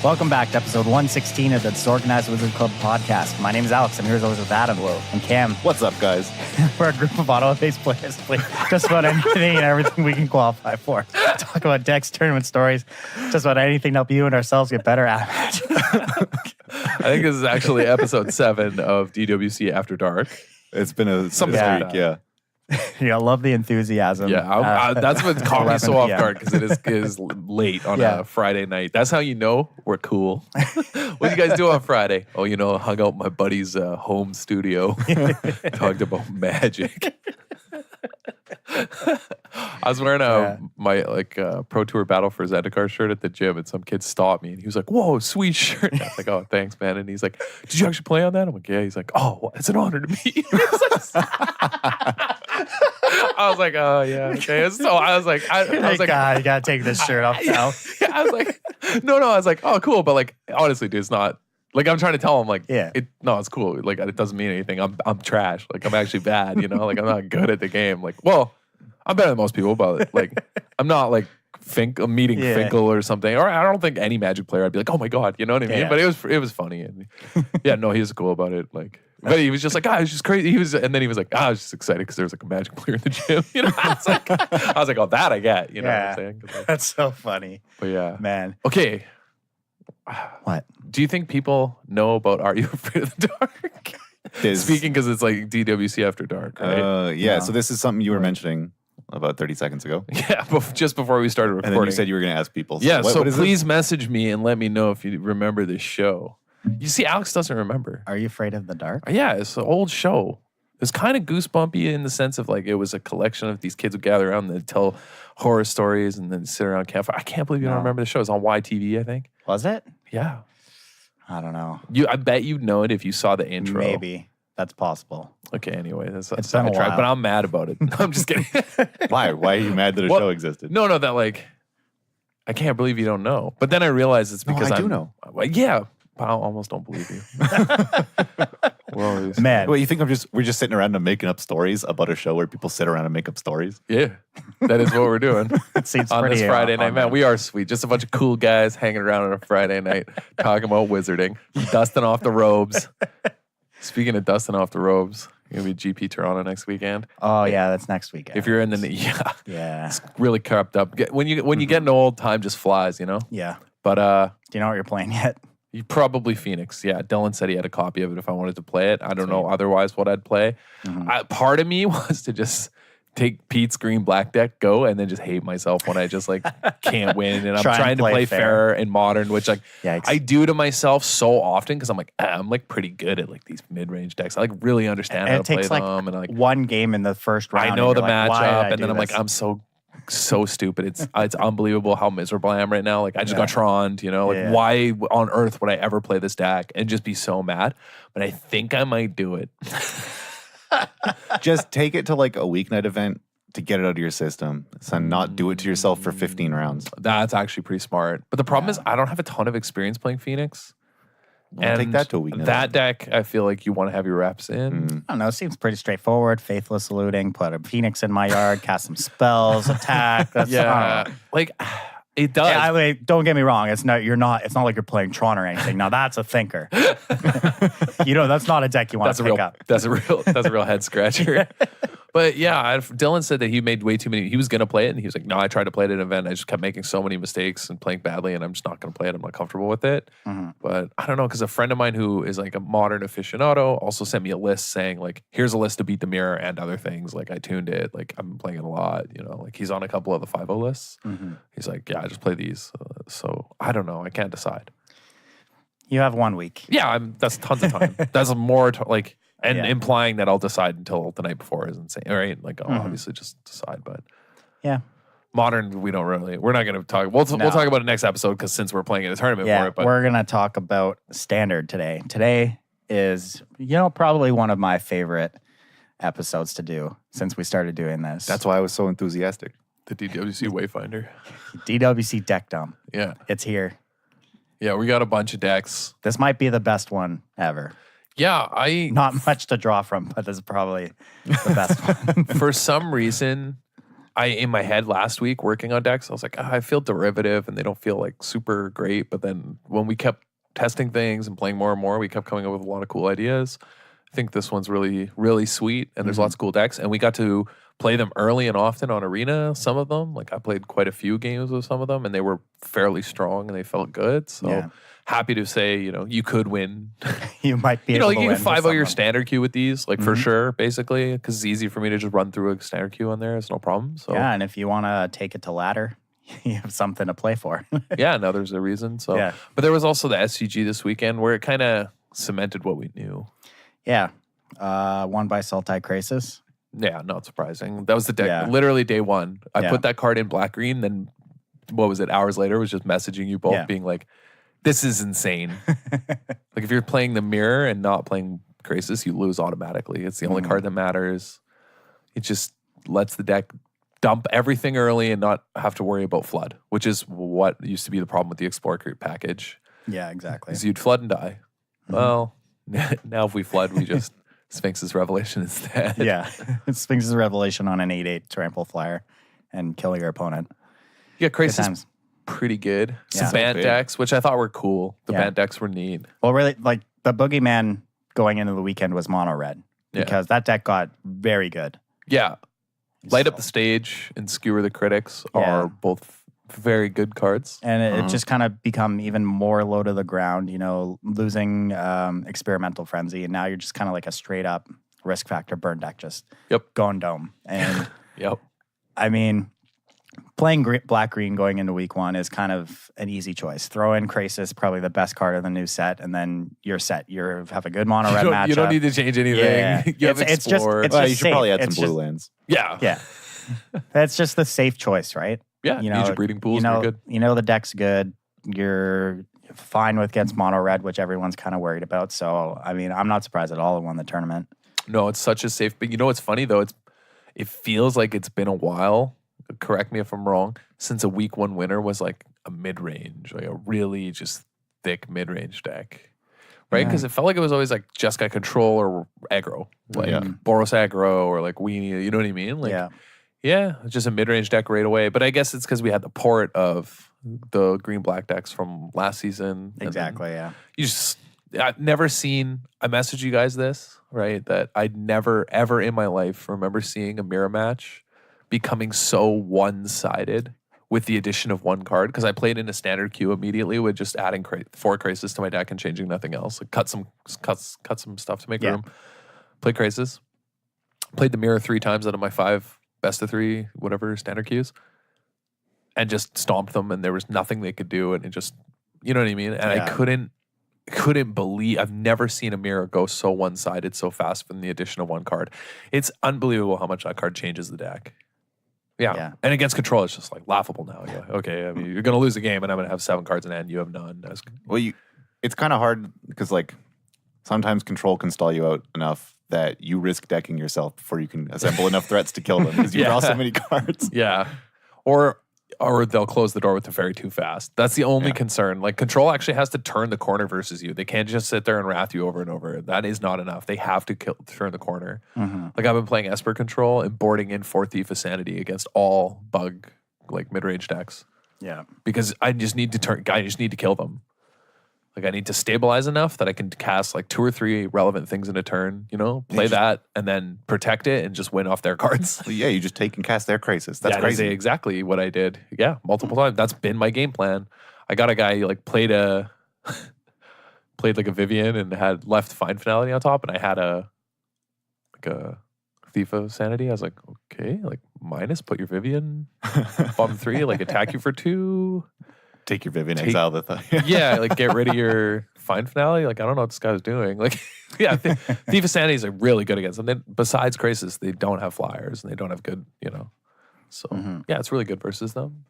Welcome back to episode 116 of the Disorganized Wizard Club podcast. My name is Alex. I'm here as always with Adam. Hello. And Cam. What's up, guys? We're a group of Ottawa-based players play just about anything and everything we can qualify for. Talk about decks, tournament stories, just about anything to help you and ourselves get better at it. I think this is actually episode 7 of DWC After Dark. It's been a Something this like week, that. Yeah, I love the enthusiasm. Yeah, that's what caught me so off 11 guard because it is late on a Friday night. That's how you know we're cool. What do you guys do on Friday? Oh, hung out in my buddy's home studio, talked about magic. I was wearing my Pro Tour Battle for Zendikar shirt at the gym, and some kid stopped me, and he was like, "Whoa, sweet shirt!" And I was like, "Oh, thanks, man." And he's like, "Did you actually play on that?" I'm like, "Yeah." He's like, "Oh, well, it's an honor to meet you." I was like, "Oh yeah." Okay. So I was like, God, you gotta take this shirt off now. I was like, no. I was like, "Oh, cool," but like, honestly, dude, it's not. Like, I'm trying to tell him, like, it's cool. Like, it doesn't mean anything. I'm trash. Like, I'm actually bad. Like, I'm not good at the game. Like, well, I'm better than most people, but like, I'm not like meeting Finkel or something. Or I don't think any Magic player I'd be like, oh my god, you know what I mean? Yeah. But it was funny, and he was cool about it. Like, but he was just like, it was just crazy. And then he was like, I was just excited because there was like a Magic player in the gym. I was like, oh, that I get. You know what I'm saying? Like, that's so funny. But yeah, man. Okay. What? Do you think people know about Are You Afraid of the Dark? Speaking because it's like DWC After Dark, right? Yeah. So this is something you were mentioning about 30 seconds ago. Yeah, just before we started recording. And then you said you were going to ask people. So so please message me and let me know if you remember this show. You see, Alex doesn't remember. Are You Afraid of the Dark? Yeah, it's an old show. It was kind of goosebumpy in the sense of like it was a collection of these kids would gather around and tell horror stories and then sit around campfire. I can't believe you don't remember the show. It's on YTV, I think. Was it? Yeah. I don't know. I bet you'd know it if you saw the intro. Maybe. That's possible. Okay, anyway, that's it's been a while. But I'm mad about it. I'm just kidding. Why? Why are you mad that a show existed? No, that like, I can't believe you don't know. But then I realized it's because I do know. Yeah, but I almost don't believe you. Man. Well, you think we're just sitting around and making up stories about a show where people sit around and make up stories? Yeah, that is what we're doing It seems on pretty this Friday night, man. We are sweet. Just a bunch of cool guys hanging around on a Friday night talking about wizarding, dusting off the robes. Speaking of dusting off the robes, you're going to be GP Toronto next weekend. Oh, yeah, that's next weekend. If you're in the... Yeah. It's really crept up. When you get an old, time just flies, Yeah. But... do you know what you're playing yet? You probably Phoenix. Yeah, Dylan said he had a copy of it if I wanted to play it. I don't know otherwise what I'd play. Part of me was to just take Pete's green black deck, go, and then just hate myself when I just like can't win. And I'm trying to play fair and modern, which like I do to myself so often because I'm like, I'm like pretty good at like these mid-range decks. I like really understand how to play them. And like one game in the first round. I know the matchup, and then I'm like, I'm so stupid. It's unbelievable how miserable I am right now. Like I just got Troned, like why on earth would I ever play this deck and just be so mad? But I think I might do it. Just take it to like a weeknight event to get it out of your system. So not do it to yourself for 15 rounds. That's actually pretty smart. But the problem is I don't have a ton of experience playing Phoenix. Well, take that to a weeknight. That deck, I feel like you want to have your reps in. I don't know. It seems pretty straightforward. Faithless eluding, put a Phoenix in my yard, cast some spells, attack. That's, like it does. Yeah, don't get me wrong. It's not like you're playing Tron or anything. Now that's a thinker. That's not a deck you want to pick up. That's a real head scratcher. But yeah, Dylan said that he made way too many. He was going to play it, and he was like, no, I tried to play it at an event. I just kept making so many mistakes and playing badly, and I'm just not going to play it. I'm not comfortable with it. But I don't know, because a friend of mine who is like a modern aficionado also sent me a list saying like, here's a list to beat the mirror and other things. Like I tuned it. Like I'm playing it a lot. Like he's on a couple of the 5.0 lists. He's like, yeah, I just play these. So I don't know. I can't decide. You have 1 week. Yeah, that's tons of time. That's more implying that I'll decide until the night before is insane. All right, like I'll obviously just decide, but yeah, modern we're not going to talk. We'll talk about it next episode because since we're playing in a tournament for it. But we're going to talk about standard today. Today is probably one of my favorite episodes to do since we started doing this. That's why I was so enthusiastic. The DWC Wayfinder, DWC deck dump. Yeah, it's here. Yeah, we got a bunch of decks. This might be the best one ever. Yeah, not much to draw from, but this is probably the best one. For some reason, in my head last week working on decks, I was like, I feel derivative and they don't feel like super great. But then when we kept testing things and playing more and more, we kept coming up with a lot of cool ideas. I think this one's really, really sweet, and there's lots of cool decks. And we got to play them early and often on Arena, some of them. Like, I played quite a few games with some of them, and they were fairly strong, and they felt good. So happy to say, you could win. You might be able to win. You can 5-0 your standard queue with these, like, for sure, basically, because it's easy for me to just run through a standard queue on there. It's no problem. So yeah, and if you want to take it to ladder, you have something to play for. Yeah, now there's a reason. So, but there was also the SCG this weekend where it kind of cemented what we knew. Yeah. Won by Sultai Crisis. Yeah, not surprising. That was the deck, literally day one. I put that card in black-green, then, what was it, hours later, was just messaging you both being like, this is insane. Like, if you're playing the mirror and not playing Crisis, you lose automatically. It's the only card that matters. It just lets the deck dump everything early and not have to worry about flood, which is what used to be the problem with the Explore Creep package. Yeah, exactly. Because you'd flood and die. Well, now if we flood, we just Sphinx's Revelation instead. Yeah. Sphinx's Revelation on an 8/8 trample flyer and kill your opponent. Yeah, Crisis pretty good. Some Bant decks, which I thought were cool. The Bant decks were neat. Well, really, like, the Boogeyman going into the weekend was mono red because that deck got very good. Yeah. Light Up the Stage and Skewer the Critics are both very good cards. And it just kind of become even more low to the ground, losing Experimental Frenzy. And now you're just kind of like a straight up risk factor burn deck, just going dome. And I mean, playing black-green going into week one is kind of an easy choice. Throw in Crisis, probably the best card of the new set, and then you're set. You have a good mono red matchup. You don't need to change anything. Yeah. You have Explore. It's just you should safe. probably add some blue lands. Yeah. Yeah. That's just the safe choice, right? Yeah, need your breeding pools. You're good. The deck's good. You're fine with against mono red, which everyone's kind of worried about. So, I mean, I'm not surprised at all it won the tournament. No, it's such a safe. But what's funny though? It feels like it's been a while. Correct me if I'm wrong. Since a week one winner was like a mid range, like a really just thick mid range deck, right? Because it felt like it was always like Jeskai Control or aggro, like Boros aggro or like Weenie. You know what I mean? Like, yeah, it's just a mid-range deck right away. But I guess it's because we had the port of the green-black decks from last season. Exactly, I've never seen, I messaged you guys this, right, that I'd never, ever in my life remember seeing a mirror match becoming so one-sided with the addition of one card. Because I played in a standard queue immediately with just adding 4 Crisis to my deck and changing nothing else. Like cut some stuff to make room. Played Crisis. Played the mirror 3 times out of my 5 best of 3, whatever, standard queues, and just stomped them, and there was nothing they could do, and it just, you know what I mean? And I couldn't believe, I've never seen a mirror go so one-sided so fast from the addition of one card. It's unbelievable how much that card changes the deck. Yeah. And against Control, it's just like laughable now. You're like, okay, I mean, you're going to lose a game, and I'm going to have 7 cards in hand, you have none. It's kind of hard, because like, sometimes Control can stall you out enough that you risk decking yourself before you can assemble enough threats to kill them because you draw so many cards. Yeah. Or they'll close the door with the fairy too fast. That's the only concern. Like, Control actually has to turn the corner versus you. They can't just sit there and wrath you over and over. That is not enough. They have to turn the corner. Like, I've been playing Esper Control and boarding in 4 Thief of Sanity against all bug, like, mid-range decks. Yeah. Because I just need to kill them. Like, I need to stabilize enough that I can cast like 2 or 3 relevant things in a turn, play that and then protect it and just win off their cards. Yeah, you just take and cast their Crisis. That's crazy. Is exactly what I did. Yeah, multiple times. That's been my game plan. I got a guy who like played like a Vivian and had left Find Finality on top, and I had a Thief of Sanity. I was like, okay, like minus, put your Vivian, bottom 3, like attack you for 2. Take your Vivian, exile the thing. Yeah, like get rid of your Find Finale. Like, I don't know what this guy's doing. Like, yeah, Thief of Sanity is like really good against them. Then besides Crisis, they don't have flyers and they don't have good, So yeah, it's really good versus them.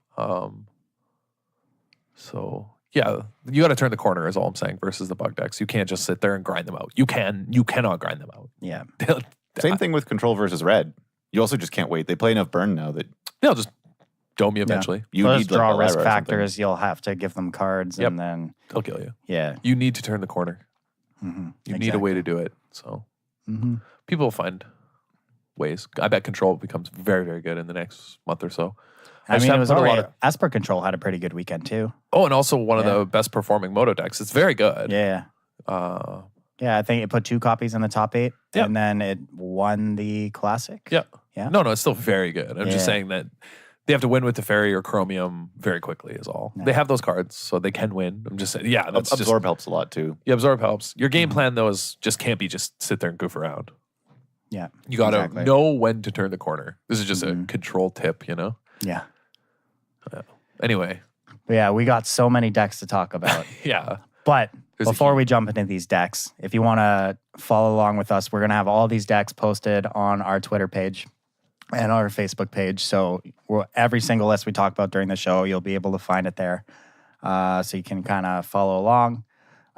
So yeah, you got to turn the corner is all I'm saying versus the bug decks. You can't just sit there and grind them out. You cannot grind them out. Yeah. Same thing with Control versus Red. You also just can't wait. They play enough burn now that they'll just dome you eventually. You need draw like risk factors. You'll have to give them cards, and then they'll kill you. Yeah, you need to turn the corner. You need a way to do it. So people will find ways. I bet Control becomes very, very good in the next month or so. I mean, it was a lot of Esper Control had a pretty good weekend too. Oh, and also one of the best performing Moto decks. It's very good. Yeah. I think it put 2 copies in the top 8, and then it won the Classic. Yeah. Yeah. No, it's still very good. I'm just saying that they have to win with the Fairy or Chromium very quickly is all. Yeah. They have those cards, so they can win. I'm just saying, that's Absorb helps a lot too. Yeah, Absorb helps. Your game plan, though, can't be just sit there and goof around. Yeah. You got to know when to turn the corner. This is just a control tip, you know? Yeah. Anyway. But yeah, we got so many decks to talk about. But before we jump into these decks, if you want to follow along with us, we're going to have all these decks posted on our Twitter page and our Facebook page. So every single list we talk about during the show, you'll be able to find it there. So you can kind of follow along.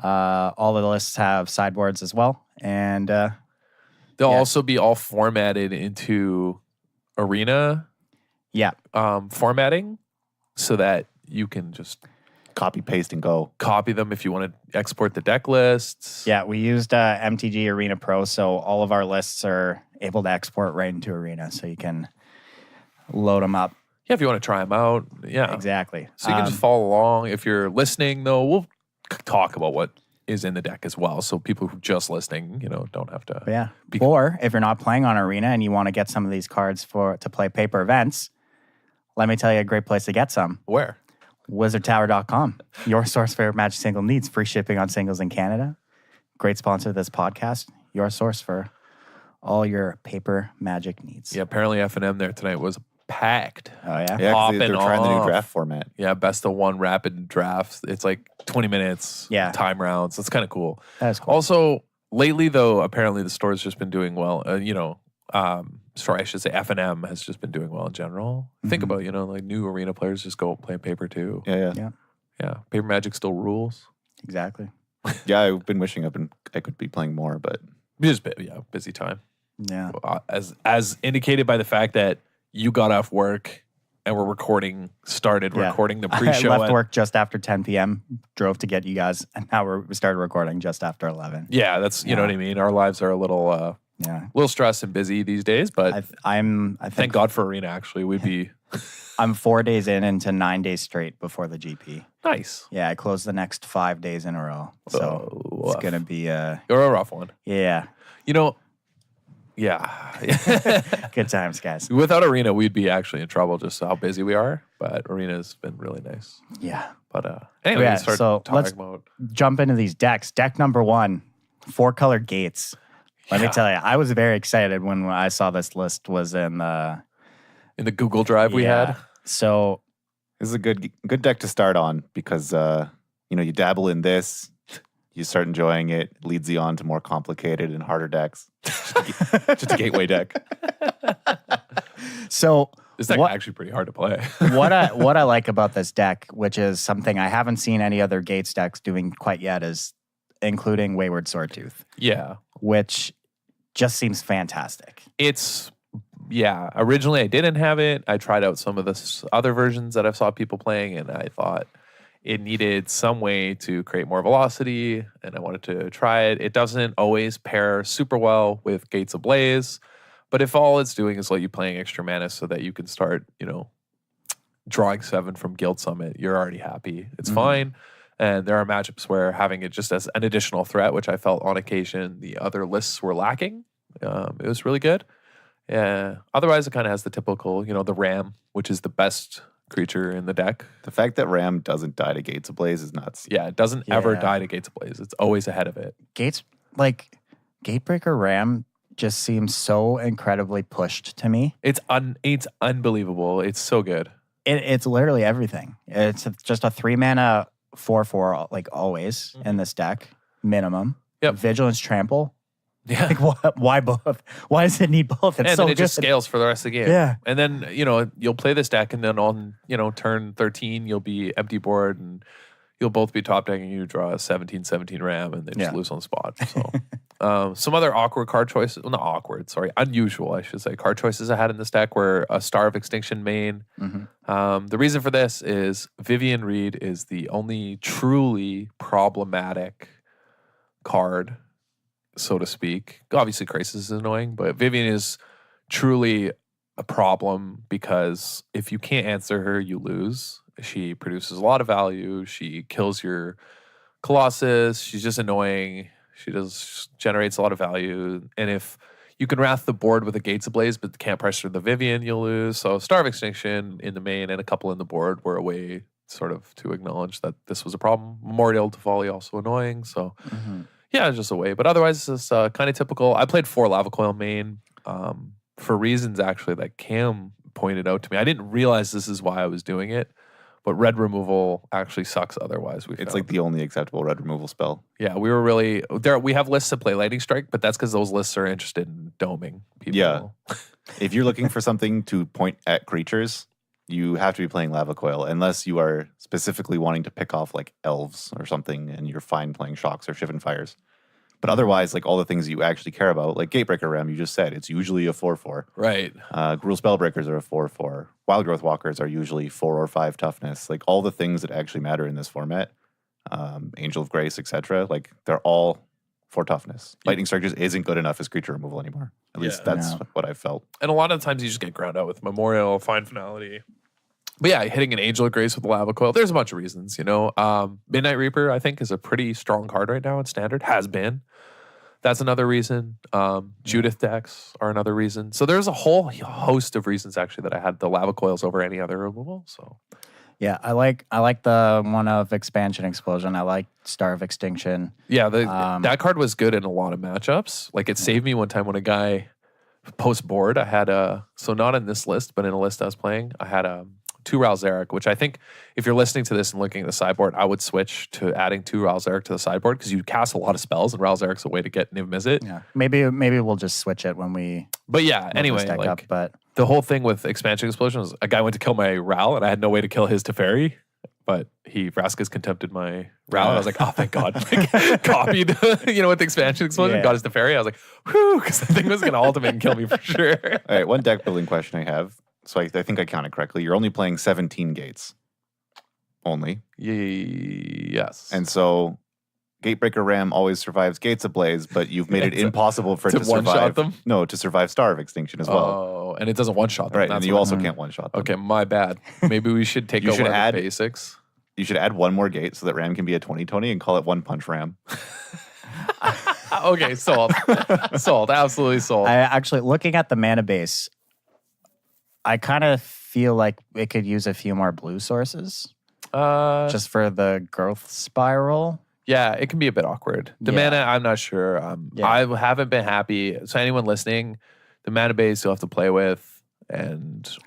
All of the lists have sideboards as well. And they'll also be all formatted into Arena formatting so that you can just copy, paste, and go. Copy them if you want to export the deck lists. Yeah, we used MTG Arena Pro, so all of our lists are able to export right into Arena, so you can load them up. Yeah, if you want to try them out. Yeah. Exactly. So you can just follow along. If you're listening, though, we'll talk about what is in the deck as well, so people who are just listening, don't have to. Yeah. Or if you're not playing on Arena and you want to get some of these cards to play paper events, let me tell you a great place to get some. Where? WizardTower.com, your source for Magic single needs. Free shipping on singles in Canada. Great sponsor of this podcast. Your source for all your paper Magic needs. Yeah, apparently F&M there tonight was packed. Oh, yeah? Yeah, they're trying the new draft format. Yeah, best of 1 rapid drafts. It's like 20 minutes. Yeah. Time rounds. That's kind of cool. That is cool. Also, lately, though, apparently the store's just been doing well. Sorry, I should say F&M has just been doing well in general. Think about, like new Arena players just go play paper too. Yeah. Paper Magic still rules. Exactly. Yeah, I've been wishing I could be playing more, but just busy time. Yeah. As indicated by the fact that you got off work and started recording the pre-show. I left work just after 10 p.m., drove to get you guys, and now we started recording just after 11. Yeah, that's you know what I mean. Our lives are a little stressed and busy these days, but I think thank God for Arena. Actually, we'd be. I'm 4 days into 9 days straight before the GP. Nice. Yeah, I closed the next 5 days in a row, so it's gonna be you're a rough one. Yeah. Yeah. Good times, guys. Without Arena, we'd be actually in trouble just how busy we are. But Arena's been really nice. Yeah. But anyway, let's jump into these decks. Deck number 1, 4-color gates. Let me tell you, I was very excited when I saw this list was in the Google Drive we had. So this is a good deck to start on because you dabble in this. You start enjoying it, leads you on to more complicated and harder decks. Just a gateway deck. So this deck is actually pretty hard to play. what I like about this deck, which is something I haven't seen any other Gates decks doing quite yet, is including Wayward Swordtooth. Yeah. Which just seems fantastic. Originally I didn't have it. I tried out some of the other versions that I saw people playing, and I thought it needed some way to create more velocity, and I wanted to try it. It doesn't always pair super well with Gates Ablaze, but if all it's doing is let you playing extra mana so that you can start, drawing 7 from Guild Summit, you're already happy. It's fine. And there are matchups where having it just as an additional threat, which I felt on occasion the other lists were lacking. It was really good. Otherwise, it kind of has the typical, the Ram, which is the best creature in the deck. The fact that Ram doesn't die to Gates Ablaze is nuts. Yeah, it doesn't ever die to Gates Ablaze. It's always ahead of it. Gatebreaker Ram just seems so incredibly pushed to me. It's unbelievable. It's so good. It's literally everything. It's just a 3-mana 4/4 like always in this deck minimum. Yep. Vigilance Trample. Yeah. Why both? Why does it need both? It's so then it good. just scales for the rest of the game. Yeah. And then, you'll play this deck and then on, turn 13, you'll be empty board and you'll both be top decking. You draw a 17/17 Ram and then just lose on the spot. So some other awkward card choices, well, not awkward, sorry, unusual, I should say, card choices I had in this deck were a Star of Extinction main. The reason for this is Vivian Reed is the only truly problematic card, so to speak. Obviously, Crisis is annoying, but Vivian is truly a problem because if you can't answer her, you lose. She produces a lot of value. She kills your Colossus. She's just annoying. She generates a lot of value. And if you can wrath the board with a Gates Ablaze, but can't pressure the Vivian, you'll lose. So Star of Extinction in the main and a couple in the board were a way sort of to acknowledge that this was a problem. Memorial to Folly also annoying. So yeah, it's just a way. But otherwise, it's kind of typical. I played 4 Lava Coil main for reasons actually that Cam pointed out to me. I didn't realize this is why I was doing it. But red removal actually sucks otherwise. It's like the only acceptable red removal spell. Yeah, we were really there. We have lists that play Lightning Strike, but that's because those lists are interested in doming people. Yeah. If you're looking for something to point at creatures, you have to be playing Lava Coil, unless you are specifically wanting to pick off like elves or something, and you're fine playing Shocks or Shivan Fires. But otherwise, like all the things you actually care about, like Gatebreaker Ram, you just said, it's usually a 4/4. Right. Gruul Spellbreakers are a 4/4. Wild Growth Walkers are usually 4 or 5 toughness. Like all the things that actually matter in this format, Angel of Grace, etc. Like they're all 4 toughness. Lightning Strike just isn't good enough as creature removal anymore. At least that's what I felt. And a lot of times you just get ground out with Memorial, Fine Finality. But yeah, hitting an Angel of Grace with a Lava Coil, there's a bunch of reasons, you know. Midnight Reaper, I think, is a pretty strong card right now in Standard. Has been. That's another reason. Judith decks are another reason. So there's a whole host of reasons actually that I had the Lava Coils over any other removal. So yeah, I like the one of Expansion Explosion. I like Star of Extinction. Yeah, that card was good in a lot of matchups. Like it saved me one time when a guy post board. I had so not in this list, but in a list I was playing, I had 2 Ral Zarek, which I think if you're listening to this and looking at the sideboard, I would switch to adding 2 Ral Zarek to the sideboard because you cast a lot of spells and Ral Zarek's a way to get Niv Mizzet. Yeah, maybe we'll just switch it when we. But yeah, anyway, like up, but the whole thing with Expansion Explosion was a guy went to kill my Ral and I had no way to kill his Teferi. But Vraska's contempted my Ral. And I was like, oh, thank God. Like, copied, with the Expansion Explosion, got his Teferi. I was like, whew, because the thing was going to ultimate and kill me for sure. All right, one deck building question I have. So I think I counted correctly. You're only playing 17 gates. Only. Yes. And so Gatebreaker Ram always survives Gates Ablaze, but you've made it impossible for it to survive. One-shot them? No, to survive Star of Extinction as well. Oh, and it doesn't one-shot them. Right, and you also can't one-shot them. Okay, my bad. Maybe we should take over the basics. You should add one more gate so that Ram can be a 20/20 and call it One Punch Ram. Okay, sold. Sold. Absolutely sold. I actually, looking at the mana base, I kind of feel like it could use a few more blue sources. Just for the growth spiral. Yeah, it can be a bit awkward. The mana, I'm not sure. I haven't been happy. So anyone listening, the mana base you'll have to play with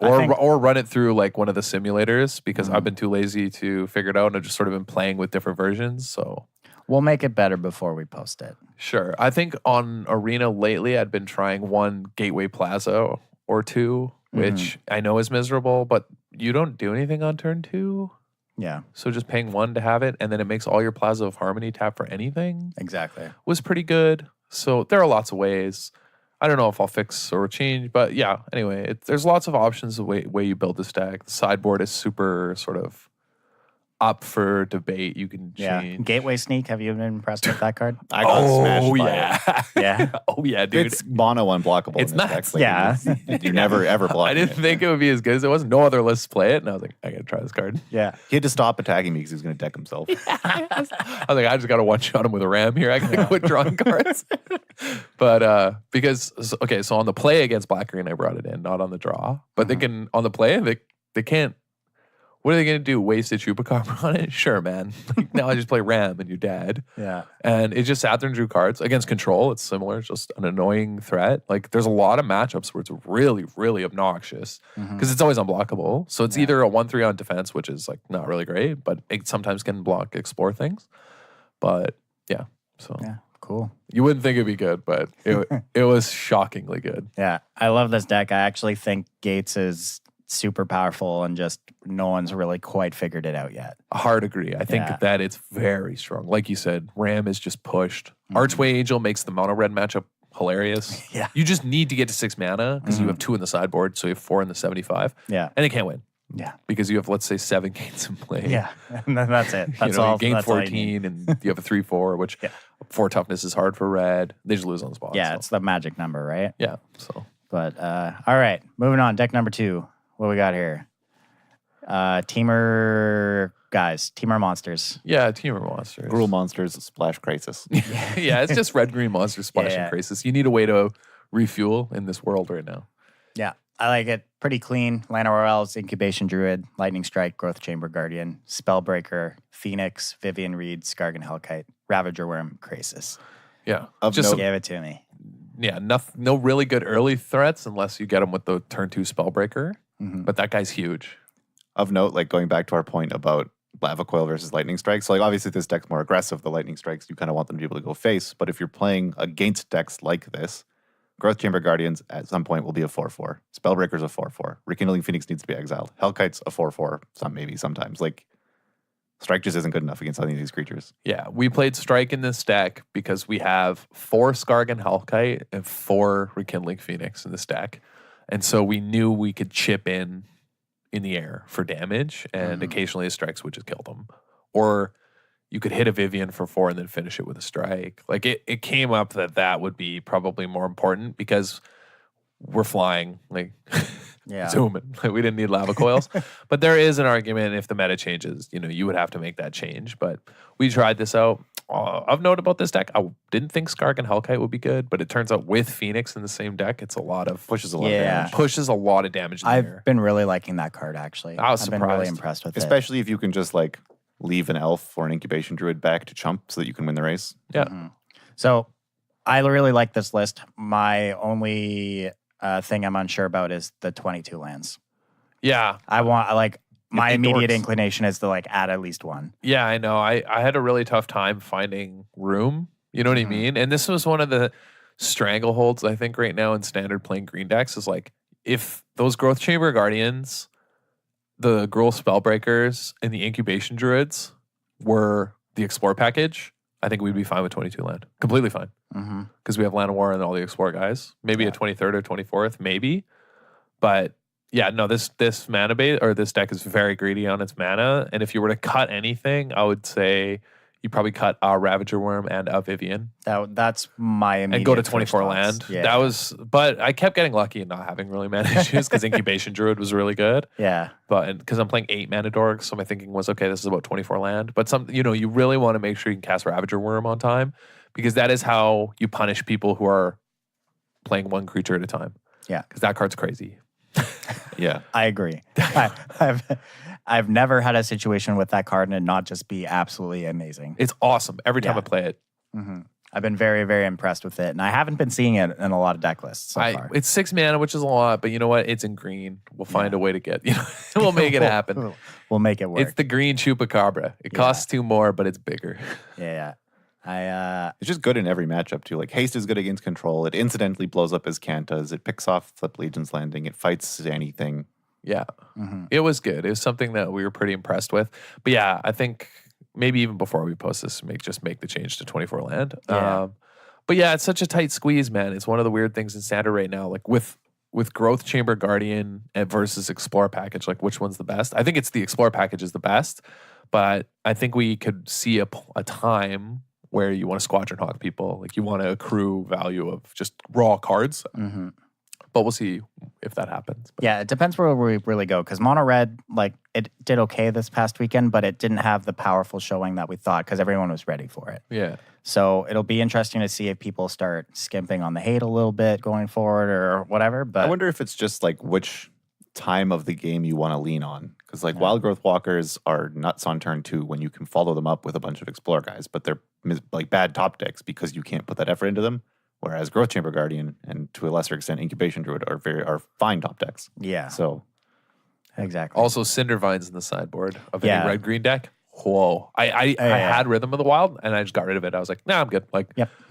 or run it through like one of the simulators because I've been too lazy to figure it out and I've just sort of been playing with different versions. So we'll make it better before we post it. Sure. I think on Arena lately I'd been trying one Gateway Plaza or 2. Which I know is miserable, but you don't do anything on turn 2. Yeah. So just paying 1 to have it, and then it makes all your Plaza of Harmony tap for anything. Exactly. Was pretty good. So there are lots of ways. I don't know if I'll fix or change, but yeah. Anyway, there's lots of options the way you build this deck. The sideboard is super sort of up for debate. You can change. Gateway Sneak. Have you been impressed with that card? I got smashed by it. Yeah. Oh yeah, dude. It's mono unblockable. It's nuts. Like, you never ever block. I didn't think it would be as good as it was. No other lists play it, and I was like, I gotta try this card. Yeah. He had to stop attacking me because he was going to deck himself. I was like, I just got to one-shot him with a Ram here. I gotta quit drawing cards. But so on the play against Black Green, I brought it in, not on the draw. But they can on the play, they can't. What are they going to do? Waste a Chupacabra on it? Sure, man. Like, now I just play Ram and you're dead. Yeah. And it just sat there and drew cards. Against Control, it's similar. It's just an annoying threat. Like, there's a lot of matchups where it's really, really obnoxious because it's always unblockable. So it's either a 1/3 on defense, which is like not really great, but it sometimes can block Explore things. But yeah, so. Yeah, cool. You wouldn't think it'd be good, but it was shockingly good. Yeah, I love this deck. I actually think Gates is super powerful and just no one's really quite figured it out yet. Hard agree. I think that it's very strong. Like you said, Ram is just pushed. Archway Angel makes the mono red matchup hilarious. Yeah. You just need to get to 6 mana because you have 2 in the sideboard, so you have 4 in the 75. Yeah. And it can't win. Yeah. Because you have, let's say, 7 gates in play. Yeah. And then that's it. That's all. all. You gain that's 14 and you have a 3/4, which 4 toughness is hard for red. They just lose on the spot. Yeah, so. it's the magic number, right? Yeah. So. But all right, moving on. Deck number 2. What we got here? Teamer monsters. Yeah, Teamer monsters. Gruul monsters, Splash Crisis. Yeah, it's just red-green monsters splashing Crisis. You need a way to refuel in this world right now. Yeah, I like it. Pretty clean. Llanowar Elves, Incubation Druid, Lightning Strike, Growth Chamber Guardian, Spellbreaker, Phoenix, Vivian Reed, Skargan Hellkite, Ravager Worm, Crisis. Yeah. Just give it to me. Yeah, no really good early threats unless you get him with the turn 2 Spellbreaker. But that guy's huge. Of note, like going back to our point about Lava Coil versus Lightning Strikes. So like obviously this deck's more aggressive. The Lightning Strikes, you kind of want them to be able to go face. But if you're playing against decks like this, Growth Chamber Guardians at some point will be a 4/4. Spellbreaker's a 4/4. Rekindling Phoenix needs to be exiled. Hellkite's a 4/4. Sometimes. Like Strike just isn't good enough against any of these creatures. Yeah, we played Strike in this deck because we have 4 Skargan Hellkite and 4 Rekindling Phoenix in this deck. And so we knew we could chip in the air for damage, and occasionally the strikes would just kill them. Or you could hit a Vivian for 4 and then finish it with a strike. Like it came up that would be probably more important because we're flying, like zooming. Like we didn't need lava coils. But there is an argument if the meta changes, you would have to make that change. But we tried this out. Of note about this deck, I didn't think Skargan Hellkite would be good, but it turns out with Phoenix in the same deck, it's pushes a lot of damage in the air. I've been really liking that card, actually. I was surprised. I've been really impressed with it. Especially if you can just like leave an elf or an incubation druid back to chump so that you can win the race. Yeah. So I really like this list. My only thing I'm unsure about is the 22 lands. Yeah. My immediate inclination is to add at least one. Yeah, I know. I had a really tough time finding room. You know what I mean? And this was one of the strangleholds, I think, right now in standard playing green decks is like, if those Growth Chamber Guardians, the Gruul Spellbreakers, and the Incubation Druids were the Explore package, I think we'd be fine with 22 land. Completely fine. Because we have Llanowar and all the Explore guys. Maybe a 23rd or 24th, maybe. But yeah, no, this mana base or this deck is very greedy on its mana. And if you were to cut anything, I would say you probably cut a Ravager Worm and a Vivian. That's my immediate and go to 24 response. land. Yeah. But I kept getting lucky and not having really mana issues because Incubation Druid was really good. Yeah. But because I'm playing 8 mana dorks, so my thinking was, okay, this is about 24 land. But you really want to make sure you can cast Ravager Worm on time because that is how you punish people who are playing one creature at a time. Yeah. Because that card's crazy. Yeah, I agree. I've never had a situation with that card and it not just be absolutely amazing. It's awesome every time I play it. I've been very, very impressed with it, and I haven't been seeing it in a lot of deck lists so far. It's 6 mana, which is a lot, but you know what? It's in green. We'll find a way to get. We'll make it happen. We'll make it work. It's the green Chupacabra. It costs 2 more, but it's bigger. Yeah. It's just good in every matchup too. Like haste is good against control. It incidentally blows up his Kantas. It picks off Flip Legion's Landing. It fights anything. Yeah, it was good. It was something that we were pretty impressed with. But yeah, I think maybe even before we post this, make the change to 24 land. Yeah. But yeah, it's such a tight squeeze, man. It's one of the weird things in standard right now. Like with Growth Chamber Guardian versus Explore package, like which one's the best? I think it's the Explore package is the best. But I think we could see a time where you want to Squadron Hawk people, like you want to accrue value of just raw cards. But we'll see if that happens. But yeah, it depends where we really go. Because Mono Red, it did okay this past weekend, but it didn't have the powerful showing that we thought because everyone was ready for it. Yeah. So it'll be interesting to see if people start skimping on the hate a little bit going forward or whatever. But I wonder if it's just which time of the game you want to lean on. Because Wild Growth Walkers are nuts on turn 2 when you can follow them up with a bunch of Explore guys, but they're bad top decks because you can't put that effort into them. Whereas Growth Chamber Guardian and to a lesser extent Incubation Druid are fine top decks. Yeah. So exactly. Also Cindervines in the sideboard of any red green deck. Whoa. I had Rhythm of the Wild and I just got rid of it. I was like, nah, I'm good.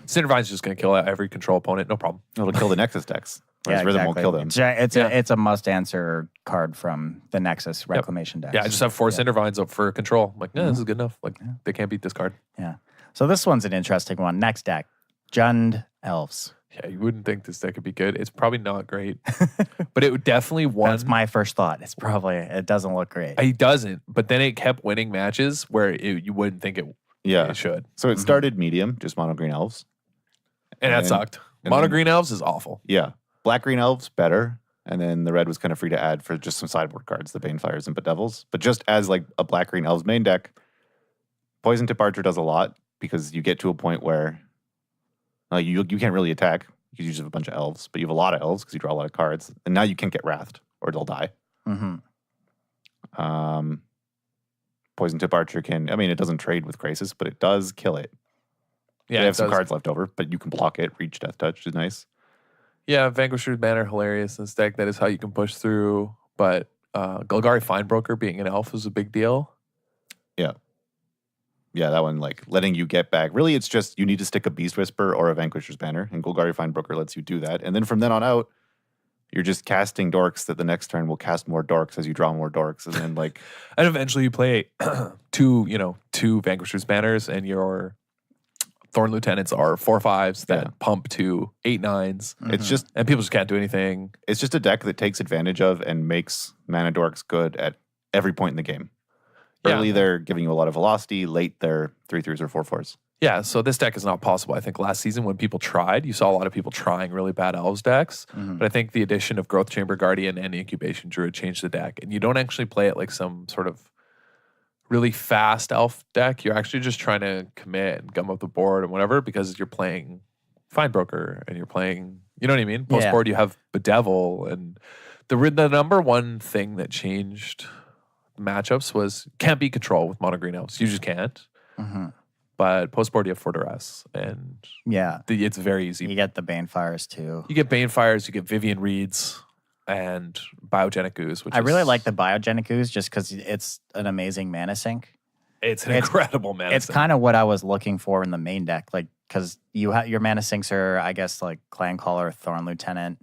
Cindervine's just gonna kill every control opponent, no problem. It'll kill the Nexus decks. Whereas Rhythm won't kill them. It's a must answer card from the Nexus Reclamation deck. Yeah, I just have 4 Cindervines up for control. I'm like, this is good enough. They can't beat this card. Yeah. So this one's an interesting one. Next deck. Jund Elves. Yeah, you wouldn't think this deck would be good. It's probably not great, but it would definitely won. That's my first thought. It doesn't look great. It doesn't, but then it kept winning matches where you wouldn't think it should. So it started medium, just mono green elves. And that sucked. Mono green elves is awful. Yeah. Black-green elves, better. And then the red was kind of free to add for just some sideboard cards, the Banefires and Bedevils. But just as like a Black-green elves main deck, Poison Tip Archer does a lot because you get to a point where you can't really attack because you just have a bunch of elves, but you have a lot of elves because you draw a lot of cards. And now you can't get Wrathed or they'll die. Mm-hmm. Poison Tip Archer it doesn't trade with Crisis, but it does kill it. Yeah, they have some cards left over, but you can block it. Reach, Death Touch is nice. Yeah, Vanquisher's Banner, hilarious in this deck. That is how you can push through. But Golgari Finebroker being an elf is a big deal. Yeah. Yeah, that one, like, letting you get back. Really, it's just you need to stick a Beast Whisper or a Vanquisher's Banner, and Golgari Finebroker lets you do that. And then from then on out, you're just casting dorks that the next turn will cast more dorks as you draw more dorks. And then, like... and eventually you play two Vanquisher's Banners, and your Thorn Lieutenants are 4/5s that pump to 8/9s. Mm-hmm. It's just... and people just can't do anything. It's just a deck that takes advantage of and makes mana dorks good at every point in the game. Early, they're giving you a lot of velocity. Late, they're 3/3s or 4/4s. Yeah, so this deck is not possible. I think last season when people tried, you saw a lot of people trying really bad Elves decks. Mm-hmm. But I think the addition of Growth Chamber Guardian and Incubation Druid changed the deck. And you don't actually play it like some sort of really fast Elf deck. You're actually just trying to commit and gum up the board and whatever because you're playing Finebroker and you're playing, you know what I mean? Post board, you have Bedevil. And the number one thing that changed matchups was can't be control with mono green elves. You just can't. Mm-hmm. But post board you have Fortress, and it's very easy. You get the Banefires too. You get Banefires, you get Vivian Reeds, and Biogenic Ooze. Which I really like the Biogenic Ooze just because it's an amazing mana sink. It's an incredible mana sink. It's kind of what I was looking for in the main deck, like because your mana sinks are, I guess, like Clan Caller, Thorn Lieutenant.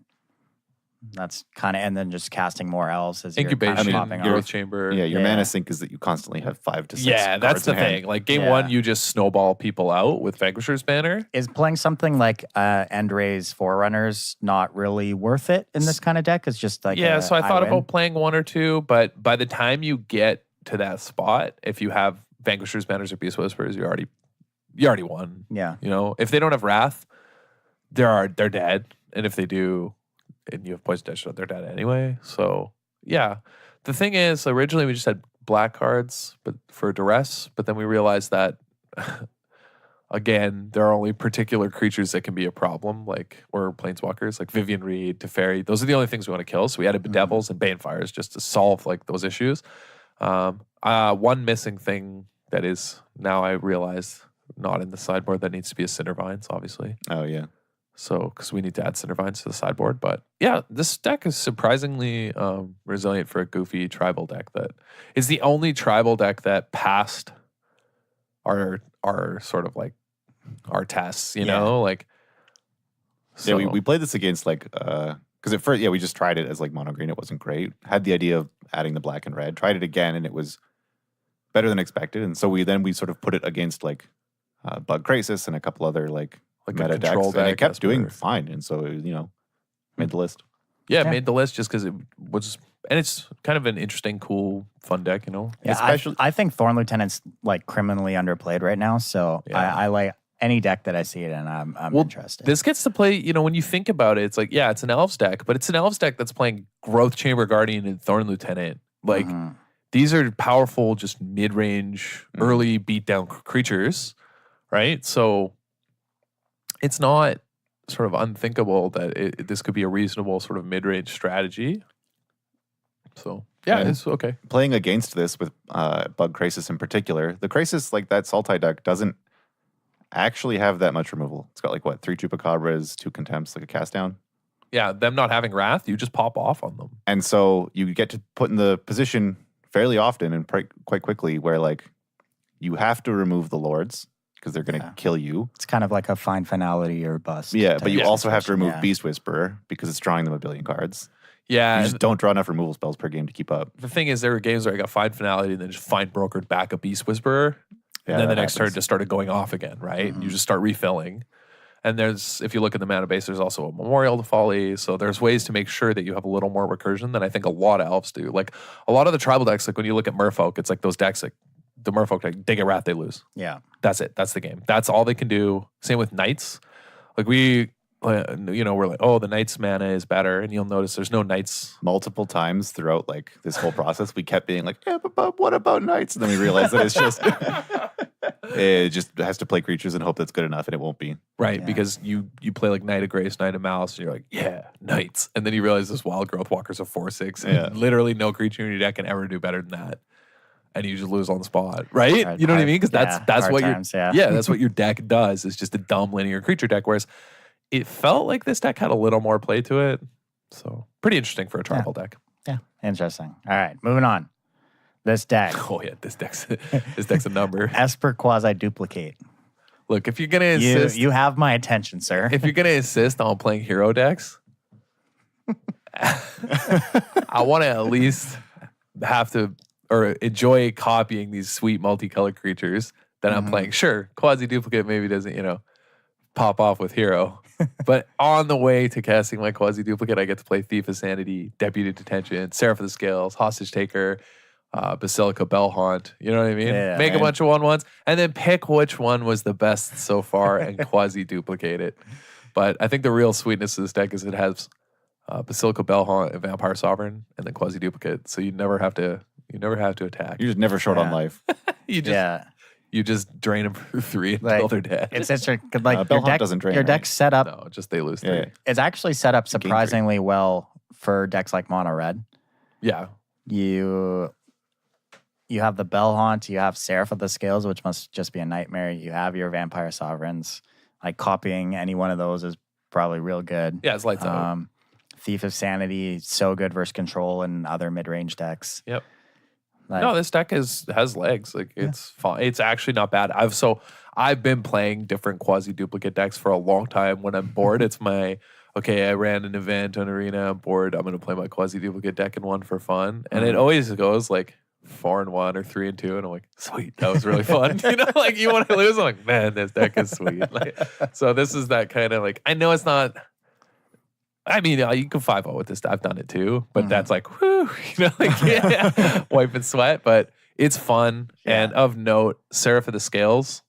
That's kind of, and then just casting more elves as Incubation, you're popping Growth off. Chamber. Yeah, your mana sink is that you constantly have 5 to 6. Yeah, that's the thing. Like game one, you just snowball people out with Vanquisher's Banner. Is playing something like Endray's Forerunners not really worth it in this kind of deck? It's just like so I thought about playing one or two, but by the time you get to that spot, if you have Vanquisher's Banners or Beast Whispers, you already won. Yeah, if they don't have Wrath, they're dead, and if they do. And you have Poison Dash, they're dead anyway. So, yeah. The thing is, originally we just had black cards but for Duress, but then we realized that, again, there are only particular creatures that can be a problem, or Planeswalkers, like Vivian Reed, Teferi. Those are the only things we want to kill. So we added Bedevils and Banefires just to solve, those issues. One missing thing that is, now I realize, not in the sideboard that needs to be a Cindervines, obviously. Oh, yeah. So, because we need to add Cindervines to the sideboard. But yeah, this deck is surprisingly resilient for a goofy tribal deck that is the only tribal deck that passed our sort of our tests, you know? So. Yeah, we played this against because at first, we just tried it as mono green. It wasn't great. Had the idea of adding the black and red. Tried it again and it was better than expected. And so we sort of put it against Bug Crisis and a couple other meta decks, and it kept doing fine, and so made the list. Yeah, made the list just because it was, and it's kind of an interesting, cool, fun deck, Yeah, especially I think Thorn Lieutenant's criminally underplayed right now, so I like any deck that I see it in. I'm interested. This gets to play, when you think about it, it's it's an Elves deck, but it's an Elves deck that's playing Growth Chamber Guardian and Thorn Lieutenant. These are powerful, just mid-range, early beatdown creatures, right? So it's not sort of unthinkable that this could be a reasonable sort of mid-range strategy. So, it's okay. Playing against this with Bug Crisis in particular, the Crisis, that Sultai deck, doesn't actually have that much removal. It's got 3 Chupacabras, 2 Contempts, a cast down. Yeah, them not having Wrath, you just pop off on them. And so you get to put in the position fairly often and quite quickly where, you have to remove the Lords, because they're going to kill you. It's kind of like a Find Finality or bust. Yeah, but you also have to remove Beast Whisperer because it's drawing them a billion cards. Yeah. You just don't draw enough removal spells per game to keep up. The thing is, there were games where I got Find Finality and then just Find Brokered back a Beast Whisperer. And then the next turn just started going off again, right? Mm-hmm. You just start refilling. And if you look at the mana base, there's also a Memorial to Folly. So there's ways to make sure that you have a little more recursion than I think a lot of Elves do. A lot of the tribal decks, when you look at Merfolk, it's those decks the Merfolk deck, they get Wrath, they lose. Yeah. That's it. That's the game. That's all they can do. Same with Knights. We we're like, oh, the Knight's mana is better, and you'll notice there's no Knights. Multiple times throughout like this whole process, we kept being like, yeah, but what about Knights? And then we realized that it's just it just has to play creatures and hope that's good enough, and it won't be. Right, because you play like Knight of Grace, Knight of Malice, and you're like, yeah, Knights. And then you realize this Wild Growth Walker's a 4/6, and literally no creature in your deck can ever do better than that. And you just lose on the spot, right? You know what I mean? Because that's what that's what your deck does. It's just a dumb linear creature deck. Whereas it felt like this deck had a little more play to it. So pretty interesting for a tribal deck. Yeah, interesting. All right, moving on. This deck. Oh yeah, this deck's a number. Esper Quasi Duplicate. Look, if you're gonna insist, you have my attention, sir. If you're gonna insist on playing hero decks, I want to at least have to or enjoy copying these sweet multicolored creatures that I'm playing. Sure, Quasi Duplicate maybe doesn't, pop off with hero. But on the way to casting my Quasi Duplicate, I get to play Thief of Sanity, Deputy Detention, Seraph of the Scales, Hostage Taker, Basilica Bellhaunt. You know what I mean? Yeah, Make a bunch of 1/1s and then pick which one was the best so far and Quasi Duplicate it. But I think the real sweetness of this deck is it has Basilica Bellhaunt and Vampire Sovereign and then Quasi Duplicate. So you never have to attack. You're just never short on life. You just drain them for 3 until they're dead. It's interesting. Your deck doesn't drain. Your deck's set up. No, just they lose 3. Yeah. It's actually set up surprisingly well for decks like Mono Red. Yeah. You have the Bellhaunt. You have Seraph of the Scales, which must just be a nightmare. You have your Vampire Sovereigns. Like copying any one of those is probably real good. Yeah, it's lights out. Thief of Sanity, so good versus control and other mid-range decks. Yep. No, this deck has legs. Like it's fine. It's actually not bad. I've been playing different Quasi Duplicate decks for a long time. When I'm bored, it's I ran an event on Arena. I'm bored. I'm gonna play my Quasi Duplicate deck in one for fun, and it always goes like 4-1 or 3-2, and I'm like, sweet, that was really fun. Like you want to lose. I'm like, man, this deck is sweet. So this is that kind of like. I know it's not. I mean, you can 5-0 with this. I've done it too, but that's like, whew, wiping sweat. But it's fun. Yeah. And of note, Seraph of the Scales.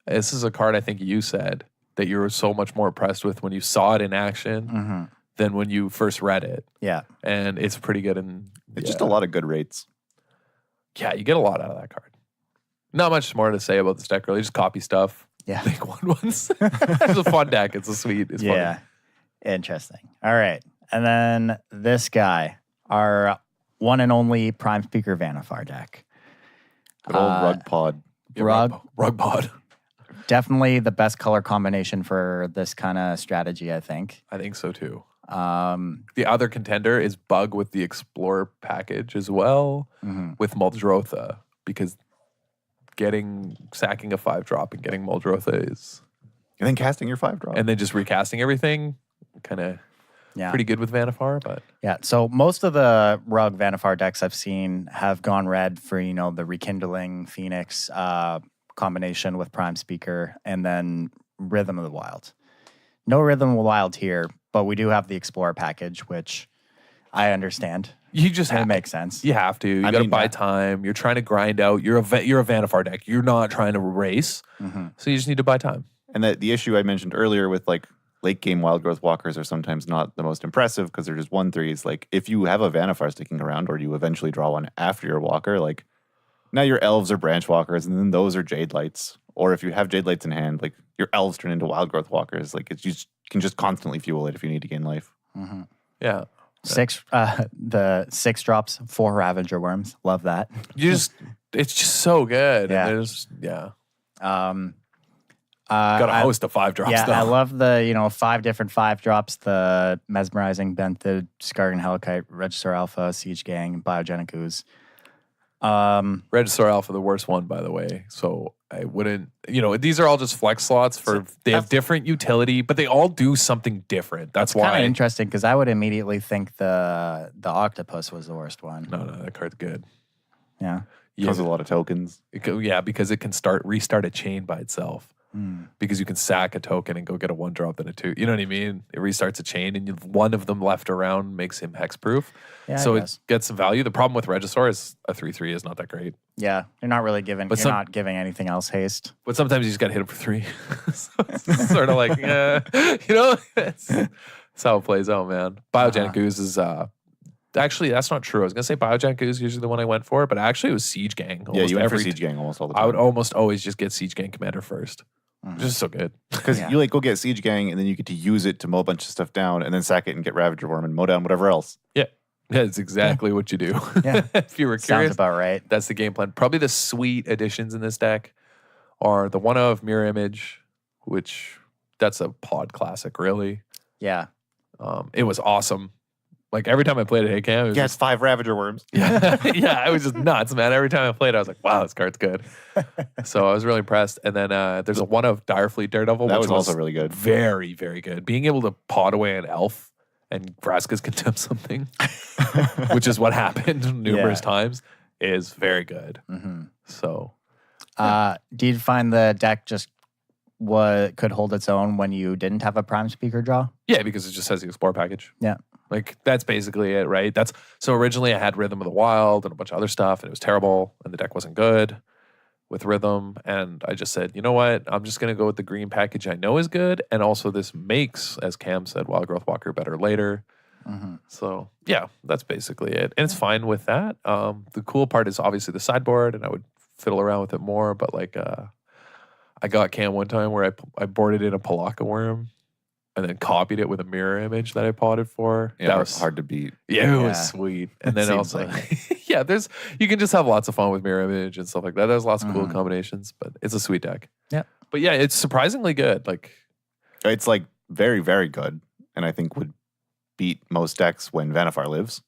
This is a card I think you said that you were so much more impressed with when you saw it in action than when you first read it. Yeah. And it's pretty good. It's just a lot of good rates. Yeah, you get a lot out of that card. Not much more to say about this deck, really. Just copy stuff. Yeah. Make 1/1s. It's a fun deck. It's fun. Interesting. All right. And then this guy, our one and only Prime Speaker Vanifar deck. Good old Rug Pod. Rug Pod. Definitely the best color combination for this kind of strategy, I think. I think so too. The other contender is Bug with the Explorer package as well with Muldrotha, because sacking a 5-drop and getting Muldrotha is... And then casting your 5-drop. And then just recasting everything. Kind of pretty good with Vanifar, but so most of the Rug Vanifar decks I've seen have gone red for the Rekindling Phoenix combination with Prime Speaker and then Rhythm of the Wild. No Rhythm of the Wild here, but we do have the Explorer package, which I understand. You just it makes sense. You have to. You got to buy time. You're trying to grind out. You're a Vanifar deck. You're not trying to race, so you just need to buy time. And the issue I mentioned earlier with like late game Wild Growth Walkers are sometimes not the most impressive because they're just 1/3s. Like if you have a Vanifar sticking around or you eventually draw one after your Walker, like now your Elves are Branch Walkers and then those are Jade Lights. Or if you have Jade Lights in hand, like your Elves turn into Wild Growth Walkers. Like you can just constantly fuel it if you need to gain life. Yeah. The 6 drops, 4 Ravager Worms. Love that. It's just so good. Yeah. And got a host of 5-drops. Yeah, though. I love the 5 different 5-drops: the Mesmerizing, Benthid, Skargan Helicite, Regisaur Alpha, Siege Gang, Biogenic Ooze. Regisaur Alpha, the worst one, by the way. So I wouldn't. These are all just flex slots they have different utility, but they all do something different. That's why. Kind of interesting because I would immediately think the Octopus was the worst one. No, that card's good. Yeah. It has a lot of tokens. Because it can restart a chain by itself. because you can sack a token and go get a 1-drop then a 2. You know what I mean? It restarts a chain and one of them left around makes him hexproof. Yeah, so it gets some value. The problem with Regisaur is a 3/3 is not that great. Yeah, you're not really giving. You're not giving anything else haste. But sometimes you just got to hit him for 3. So it's sort of like, yeah, you know, that's how it plays out, man. Biogenic Ooze is actually, that's not true. I was gonna say Biogenic Ooze is usually the one I went for, but actually it was Siege Gang. Yeah, you went for Siege Gang almost all the time. I would almost always just get Siege Gang Commander first. Just so good. Because you like go get Siege Gang and then you get to use it to mow a bunch of stuff down and then sack it and get Ravager Worm and mow down whatever else. Yeah. That's exactly what you do. Yeah. If you were curious. Sounds about right. That's the game plan. Probably the sweet additions in this deck are the one of Mirror Image, which that's a pod classic, really. Yeah. It was awesome. Like every time I played it, hey Cam, it has 5 Ravager Worms. Yeah, yeah, it was just nuts, man. Every time I played, I was like, "Wow, this card's good." So I was really impressed. And then there's a one of Direfleet Daredevil, that which was also really good. Very, very good. Being able to pod away an elf and Vraska's contempt something, which is what happened numerous times, is very good. So, do you find the deck just could hold its own when you didn't have a Prime Speaker draw? Yeah, because it just has the Explore package. Yeah. Like, that's basically it, right? So originally I had Rhythm of the Wild and a bunch of other stuff, and it was terrible, and the deck wasn't good with Rhythm, and I just said, you know what? I'm just going to go with the green package I know is good, and also this makes, as Cam said, Wild Growth Walker better later. So, yeah, that's basically it. And it's fine with that. The cool part is obviously the sideboard, and I would fiddle around with it more, but like I got Cam one time where I boarded in a Palaka Worm, and then copied it with a mirror image that I potted for. Yeah, that was hard to beat. Yeah, it was sweet. And then also, yeah, you can just have lots of fun with mirror image and stuff like that. There's lots of cool combinations, but it's a sweet deck. Yeah. But yeah, it's surprisingly good. Like, it's like very, very good, and I think would beat most decks when Vannifar lives,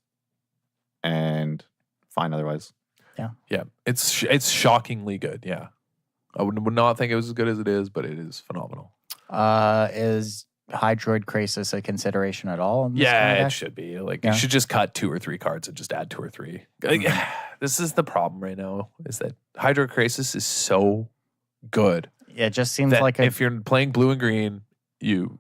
and fine otherwise. Yeah. Yeah, it's shockingly good. Yeah, I would not think it was as good as it is, but it is phenomenal. Is Hydroid Crisis a consideration at all? Yeah, it should be. Like, you should just cut 2 or 3 cards and just add 2 or 3. Like, this is the problem right now, is that Hydroid Crisis is so good. It just seems like if you're playing blue and green, it's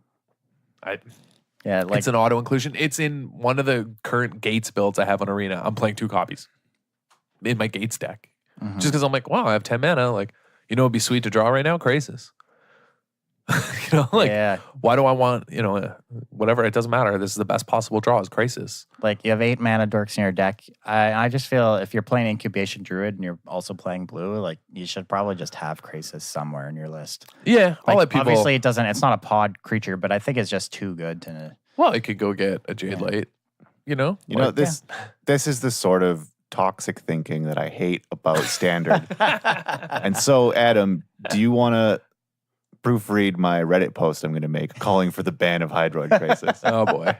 an auto inclusion. It's in one of the current Gates builds I have on Arena. I'm playing 2 copies in my Gates deck. Just because I'm like, wow, I have 10 mana. Like, you know, it'd be sweet to draw right now? Crisis. You know, like, why do I want, you know, whatever, it doesn't matter. This is the best possible draw is Crisis. Like, you have 8 mana dorks in your deck. I just feel if you're playing Incubation Druid and you're also playing blue, like, you should probably just have Crisis somewhere in your list. Yeah, like, I'll let people... Obviously, it's not a pod creature, but I think it's just too good to... Well, it could go get a Jade Light, you know? You know, this is the sort of toxic thinking that I hate about Standard. And so, Adam, do you want to proofread my Reddit post I'm going to make calling for the ban of Hydroid Crisis? Oh boy.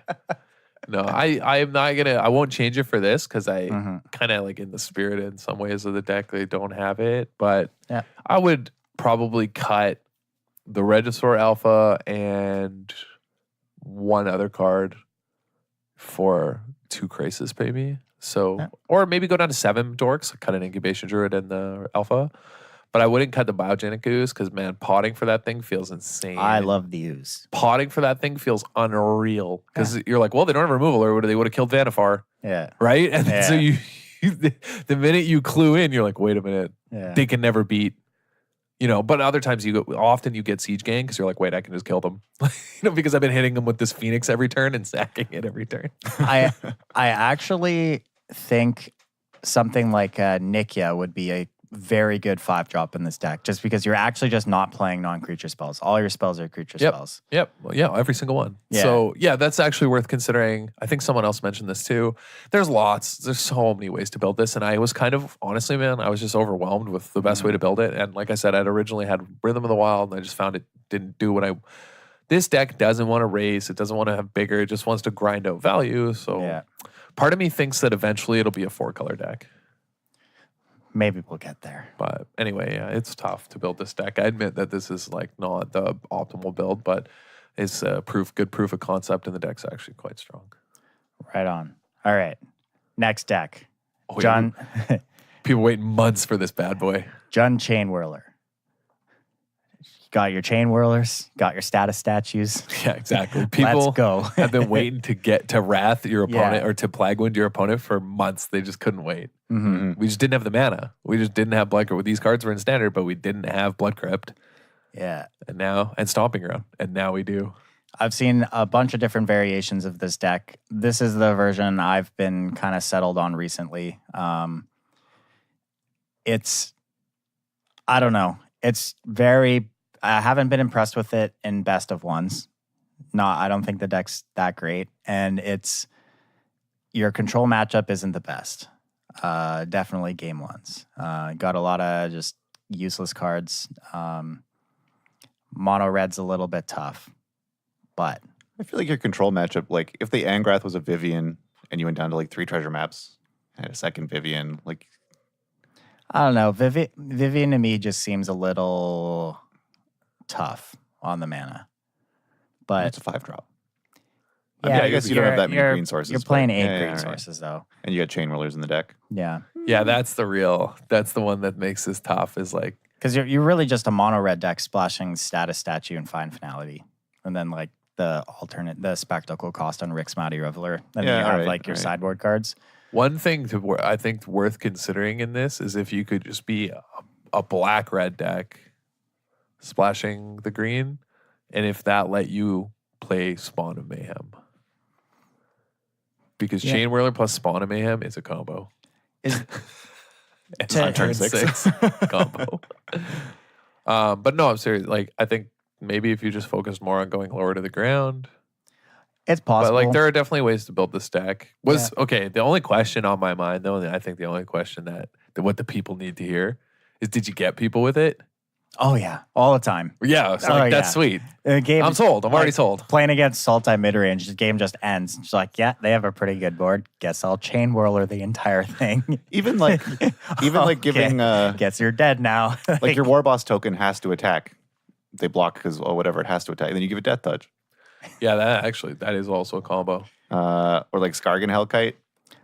No, I am not gonna. I won't change it for this because I kind of like in the spirit in some ways of the deck they don't have it, but I would probably cut the Regisaur Alpha and one other card for 2 Crisis maybe. So or maybe go down to 7 dorks, cut an Incubation Druid and the Alpha. But I wouldn't cut the Biogenic Ooze because, man, potting for that thing feels insane. I love the ooze. Potting for that thing feels unreal because you're like, well, they don't have removal or they would have killed Vannifar. Yeah. Right? And so the minute you clue in, you're like, wait a minute. Yeah. They can never beat, you know, but other times often you get Siege Gang because you're like, wait, I can just kill them. You know, because I've been hitting them with this Phoenix every turn and sacking it every turn. I actually think something like Nikia would be a very good 5-drop in this deck, just because you're actually just not playing non-creature spells. All your spells are creature spells. Yep. Well, yeah, every single one. Yeah. So yeah, that's actually worth considering. I think someone else mentioned this too. There's so many ways to build this, and I was kind of, honestly, man, I was just overwhelmed with the best way to build it. And like I said, I'd originally had Rhythm of the Wild, and I just found it didn't do what this deck doesn't want to race. It doesn't want to have bigger. It just wants to grind out value. So part of me thinks that eventually it'll be a 4-color deck. Maybe we'll get there. But anyway, yeah, it's tough to build this deck. I admit that this is like not the optimal build, but it's good proof of concept, and the deck's actually quite strong. Right on. All right. Next deck. Oh, Jund. People waiting months for this bad boy. Jund Chain Whirler. got your chain whirlers, got your status statues. Yeah, exactly. People Let's go. have been waiting to get to Wrath your opponent or to Plague-Wind your opponent for months. They just couldn't wait. Mm-hmm. We just didn't have the mana. We just didn't have Blood Crypt. These cards were in standard, but we didn't have Blood Crypt. Yeah. And Stomping Ground. And now we do. I've seen a bunch of different variations of this deck. This is the version I've been kind of settled on recently. I don't know. It's very, I haven't been impressed with it in best of ones. No, I don't think the deck's that great. And your control matchup isn't the best. Definitely game ones. Got a lot of just useless cards. Mono red's a little bit tough, but I feel like your control matchup, like if the Angrath was a Vivian and you went down to like 3 treasure maps and had a second Vivian, like I don't know. Vivian to me just seems a little tough on the mana, but it's a 5-drop. Yeah, I mean, I guess you don't have that many green sources. You're playing 8 green sources though, and you got chain whirlers in the deck. Yeah, yeah, that's the one that makes this tough. Is like because you're really just a mono red deck splashing status statue and fine finality, and then like the spectacle cost on Rick's Mighty Reveler. Then you have your sideboard cards. One thing I think worth considering in this is if you could just be a black red deck splashing the green, and if that let you play Spawn of Mayhem. Because Chain Whirler plus Spawn of Mayhem is a combo. It's on turn 6 combo. But no, I'm serious. Like, I think maybe if you just focus more on going lower to the ground. It's possible. But like, there are definitely ways to build this deck. Okay, the only question on my mind, though, and I think the only question that what the people need to hear is, did you get people with it? Oh, yeah. All the time. Yeah. So that's sweet. The game, I'm sold. I'm already sold. Playing against Sultai midrange, the game just ends. It's like, yeah, they have a pretty good board. Guess I'll chain whirler the entire thing. Even giving... Guess you're dead now. Like your War Boss token has to attack. They block because, whatever, it has to attack. And then you give it Death Touch. Yeah, that is also a combo. Or like Skargan Hellkite.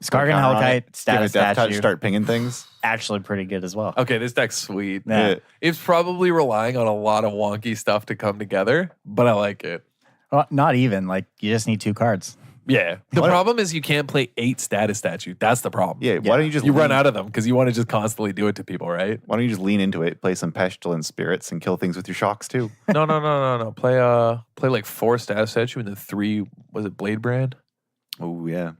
Skargan Hellkite, status Death statue. Touch, start pinging things. Actually pretty good as well. Okay, this deck's sweet. Yeah. It's probably relying on a lot of wonky stuff to come together, but I like it. Well, not even. Like, you just need 2 cards. Yeah. The problem is you can't play 8 status statue. That's the problem. Yeah, why don't you just... You run out of them because you want to just constantly do it to people, right? Why don't you just lean into it, play some Pestilence Spirits, and kill things with your shocks, too? No. Play like 4 status statue and then 3, was it Blade Brand? Oh, yeah.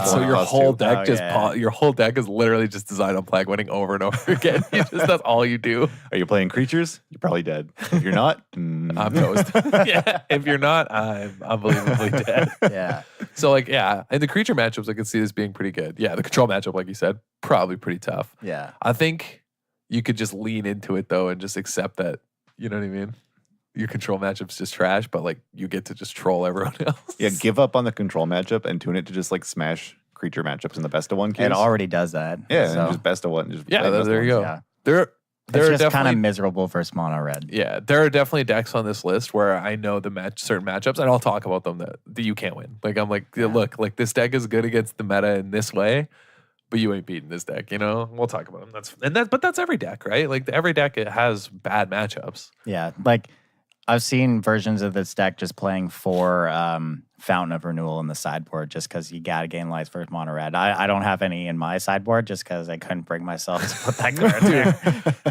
So your whole deck your whole deck is literally just designed on Plague winning over and over again. That's all you do. Are you playing creatures? You're probably dead. If you're not, I'm toast. Yeah. If you're not, I'm unbelievably dead. Yeah. So like, yeah, in the creature matchups, I could see this being pretty good. Yeah, the control matchup, like you said, probably pretty tough. Yeah. I think you could just lean into it though and just accept that, you know what I mean? Your control matchup's just trash, but like you get to just troll everyone else. Yeah, give up on the control matchup and tune it to just like smash creature matchups in the best of 1 case. It already does that. Yeah, and just best of 1. Just there you go. Yeah. There it's just kind of miserable versus mono red. Yeah, there are definitely decks on this list where I know certain matchups, and I'll talk about them that you can't win. Like I'm like, look, like this deck is good against the meta in this way, but you ain't beating this deck. You know, we'll talk about them. But that's every deck, right? Like every deck it has bad matchups. Yeah, like I've seen versions of this deck just playing for Fountain of Renewal in the sideboard just because you got to gain life versus mono red. I don't have any in my sideboard just because I couldn't bring myself to put that card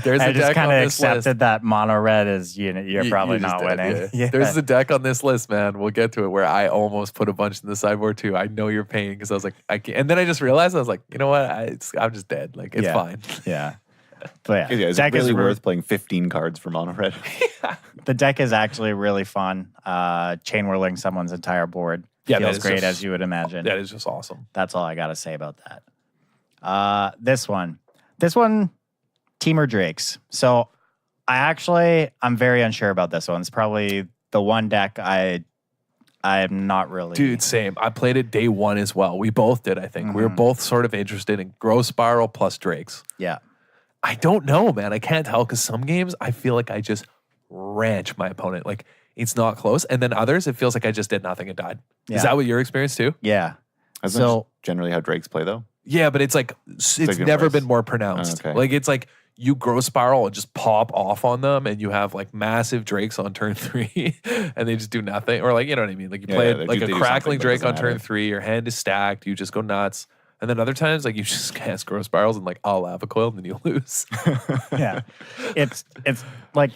there. I just kind of accepted that mono red is you're probably not winning. Yeah. There's a deck on this list, man. We'll get to it where I almost put a bunch in the sideboard too. I know your pain because I was like, I can't. And then I just realized I was like, you know what? I'm just dead. Like it's fine. Yeah. But yeah, it's really worth playing 15 cards for mono red. The deck is actually really fun. Chain whirling someone's entire board feels great, as you would imagine. That is just awesome. That's all I got to say about that. This one, Teamer Drakes. So I'm very unsure about this one. It's probably the one deck I am not really. Dude, same. I played it day 1 as well. We both did, I think. Mm-hmm. We were both sort of interested in Growth Spiral plus Drakes. Yeah. I don't know, man. I can't tell because some games I feel like I just ranch my opponent. Like it's not close. And then others, it feels like I just did nothing and died. Yeah. Is that what your experience too? Yeah. Isn't that generally how Drakes play though? Yeah, but it's like it's never been more pronounced. Like it's like you growth spiral and just pop off on them, and you have like massive drakes on turn 3, and they just do nothing. Or like, you know what I mean? Like you play like a crackling drake on turn 3, your hand is stacked, you just go nuts. And then other times, like you just cast growth spirals and like lava coil, and then you lose. Yeah, it's like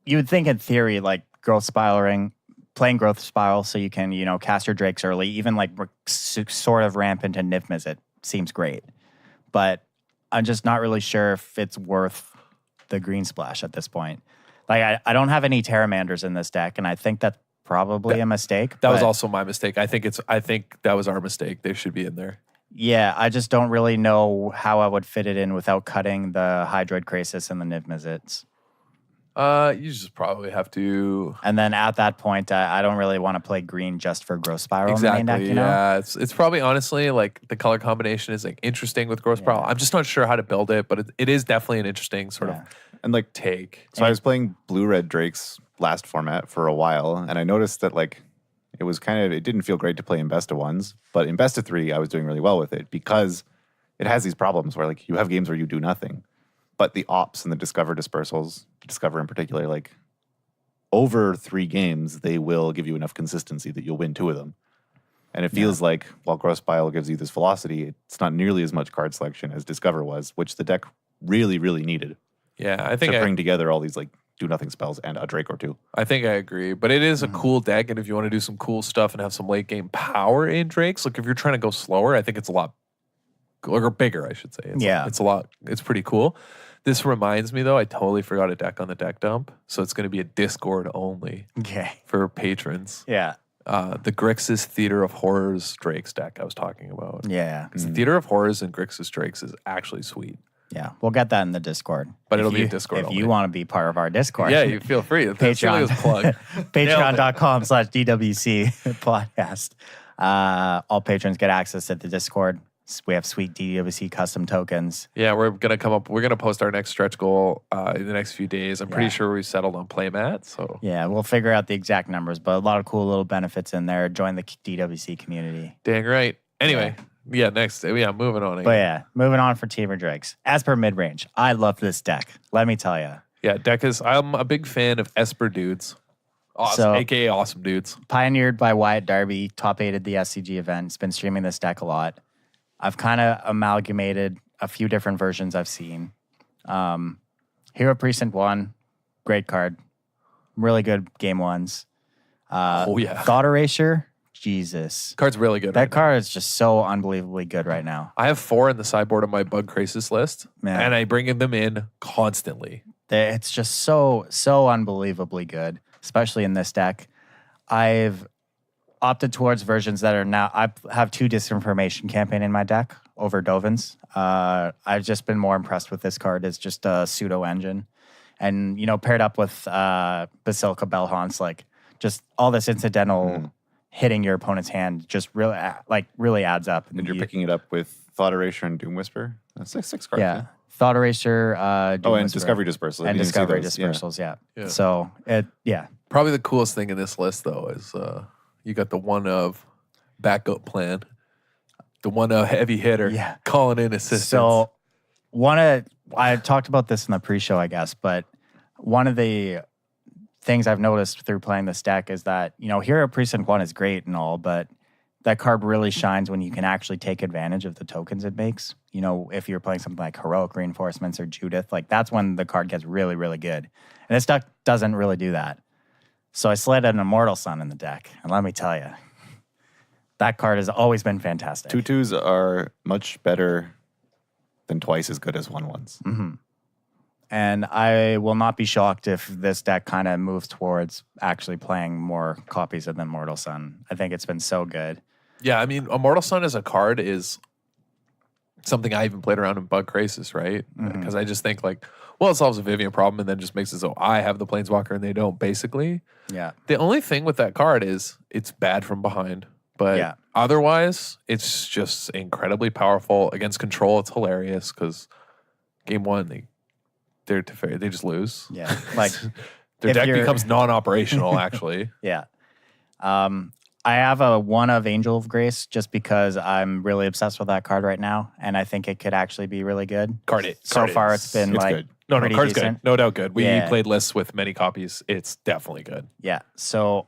you would think in theory, like playing growth spiral, so you can cast your drakes early, even like sort of ramp into Niv Mizzet seems great, but I'm just not really sure if it's worth the green splash at this point. Like I don't have any Terramanders in this deck, and I think that's probably a mistake. That was also my mistake. I think that was our mistake. They should be in there. Yeah, I just don't really know how I would fit it in without cutting the Hydroid Krasis and the Niv Mizzets. You just probably have to. And then at that point, I don't really want to play green just for growth spiral. Exactly. In the main deck, Yeah, it's probably honestly like the color combination is like interesting with growth spiral. I'm just not sure how to build it, but it is definitely an interesting sort of and like take. So I was playing blue-red drakes last format for a while, and I noticed that like it didn't feel great to play in best of ones, but in best of 3, I was doing really well with it because it has these problems where like you have games where you do nothing, but the ops and the discover dispersals, discover in particular, like over 3 games, they will give you enough consistency that you'll win 2 of them. And it feels like while growth spiral gives you this velocity, it's not nearly as much card selection as discover was, which the deck really, really needed. Yeah, I think to bring together all these like do nothing spells and a drake or 2. I think I agree, but it is a cool deck, and if you want to do some cool stuff and have some late game power in drakes, like if you're trying to go slower, I think it's a lot or bigger, I should say. It's pretty cool. This reminds me though, I totally forgot a deck on the deck dump, so it's going to be a Discord only for patrons. Yeah. The Grixis Theater of Horrors Drakes deck I was talking about. Yeah. Because the Theater of Horrors and Grixis Drakes is actually sweet. Yeah, we'll get that in the Discord. But it'll be a Discord if only. you want to be part of our Discord. Yeah, you feel free. Patreon. Plug. Patreon.com/DWC podcast. All patrons get access to the Discord. We have sweet DWC custom tokens. Yeah, we're going to post our next stretch goal in the next few days. I'm pretty sure we've settled on playmat. So yeah, we'll figure out the exact numbers, but a lot of cool little benefits in there. Join the DWC community. Dang right. Anyway. Yeah, next. Yeah, moving on. But yeah, moving on for Teamer Drakes. As per mid-range, I love this deck. Let me tell you. Yeah, I'm a big fan of Esper dudes. Awesome, aka awesome dudes. Pioneered by Wyatt Darby, top 8 at the SCG event. It's been streaming this deck a lot. I've kind of amalgamated a few different versions I've seen. Hero Precinct 1, great card. Really good game ones. Thought Erasure. Jesus. Card's really good. That card is just so unbelievably good right now. I have 4 in the sideboard of my Bug Crisis list, and I bring them in constantly. It's just so unbelievably good, especially in this deck. I've opted towards versions that are now... I have 2 Disinformation Campaign in my deck over Dovin's. I've just been more impressed with this card. It's just a pseudo engine. And, paired up with Basilica Bellhaunts, like, just all this incidental... hitting your opponent's hand just really adds up. And you're picking it up with Thought Erasure and Doom Whisper. That's 6 cards. Yeah. Thought Erasure, Doom and Whisper. Discovery Dispersal. And Discovery Dispersals, yeah. So, Probably the coolest thing in this list, though, is you got the one of backup plan, the one of heavy hitter calling in assistance. So, I talked about this in the pre-show, I guess, but one of the things I've noticed through playing this deck is that, Hero Precinct 1 is great and all, but that card really shines when you can actually take advantage of the tokens it makes. If you're playing something like Heroic Reinforcements or Judith, like that's when the card gets really, really good. And this deck doesn't really do that. So I slid an Immortal Sun in the deck, and let me tell you, that card has always been fantastic. 2/2s are much better than twice as good as 1/1s. Mm-hmm. And I will not be shocked if this deck kind of moves towards actually playing more copies of the Immortal Sun. I think it's been so good. Yeah, I mean, Immortal Sun as a card is something I even played around in Bug Crisis, right? Because I just think it solves a Vivian problem and then just makes it so I have the Planeswalker and they don't, basically. Yeah. The only thing with that card is it's bad from behind. But otherwise, it's just incredibly powerful. Against control, it's hilarious because game 1, they just lose. Yeah. Their deck becomes non-operational, actually. Yeah. I have a 1 of Angel of Grace just because I'm really obsessed with that card right now, and I think it could actually be really good. So far, it's been good. Card's decent. good. No doubt good. We played lists with many copies. It's definitely good. Yeah. So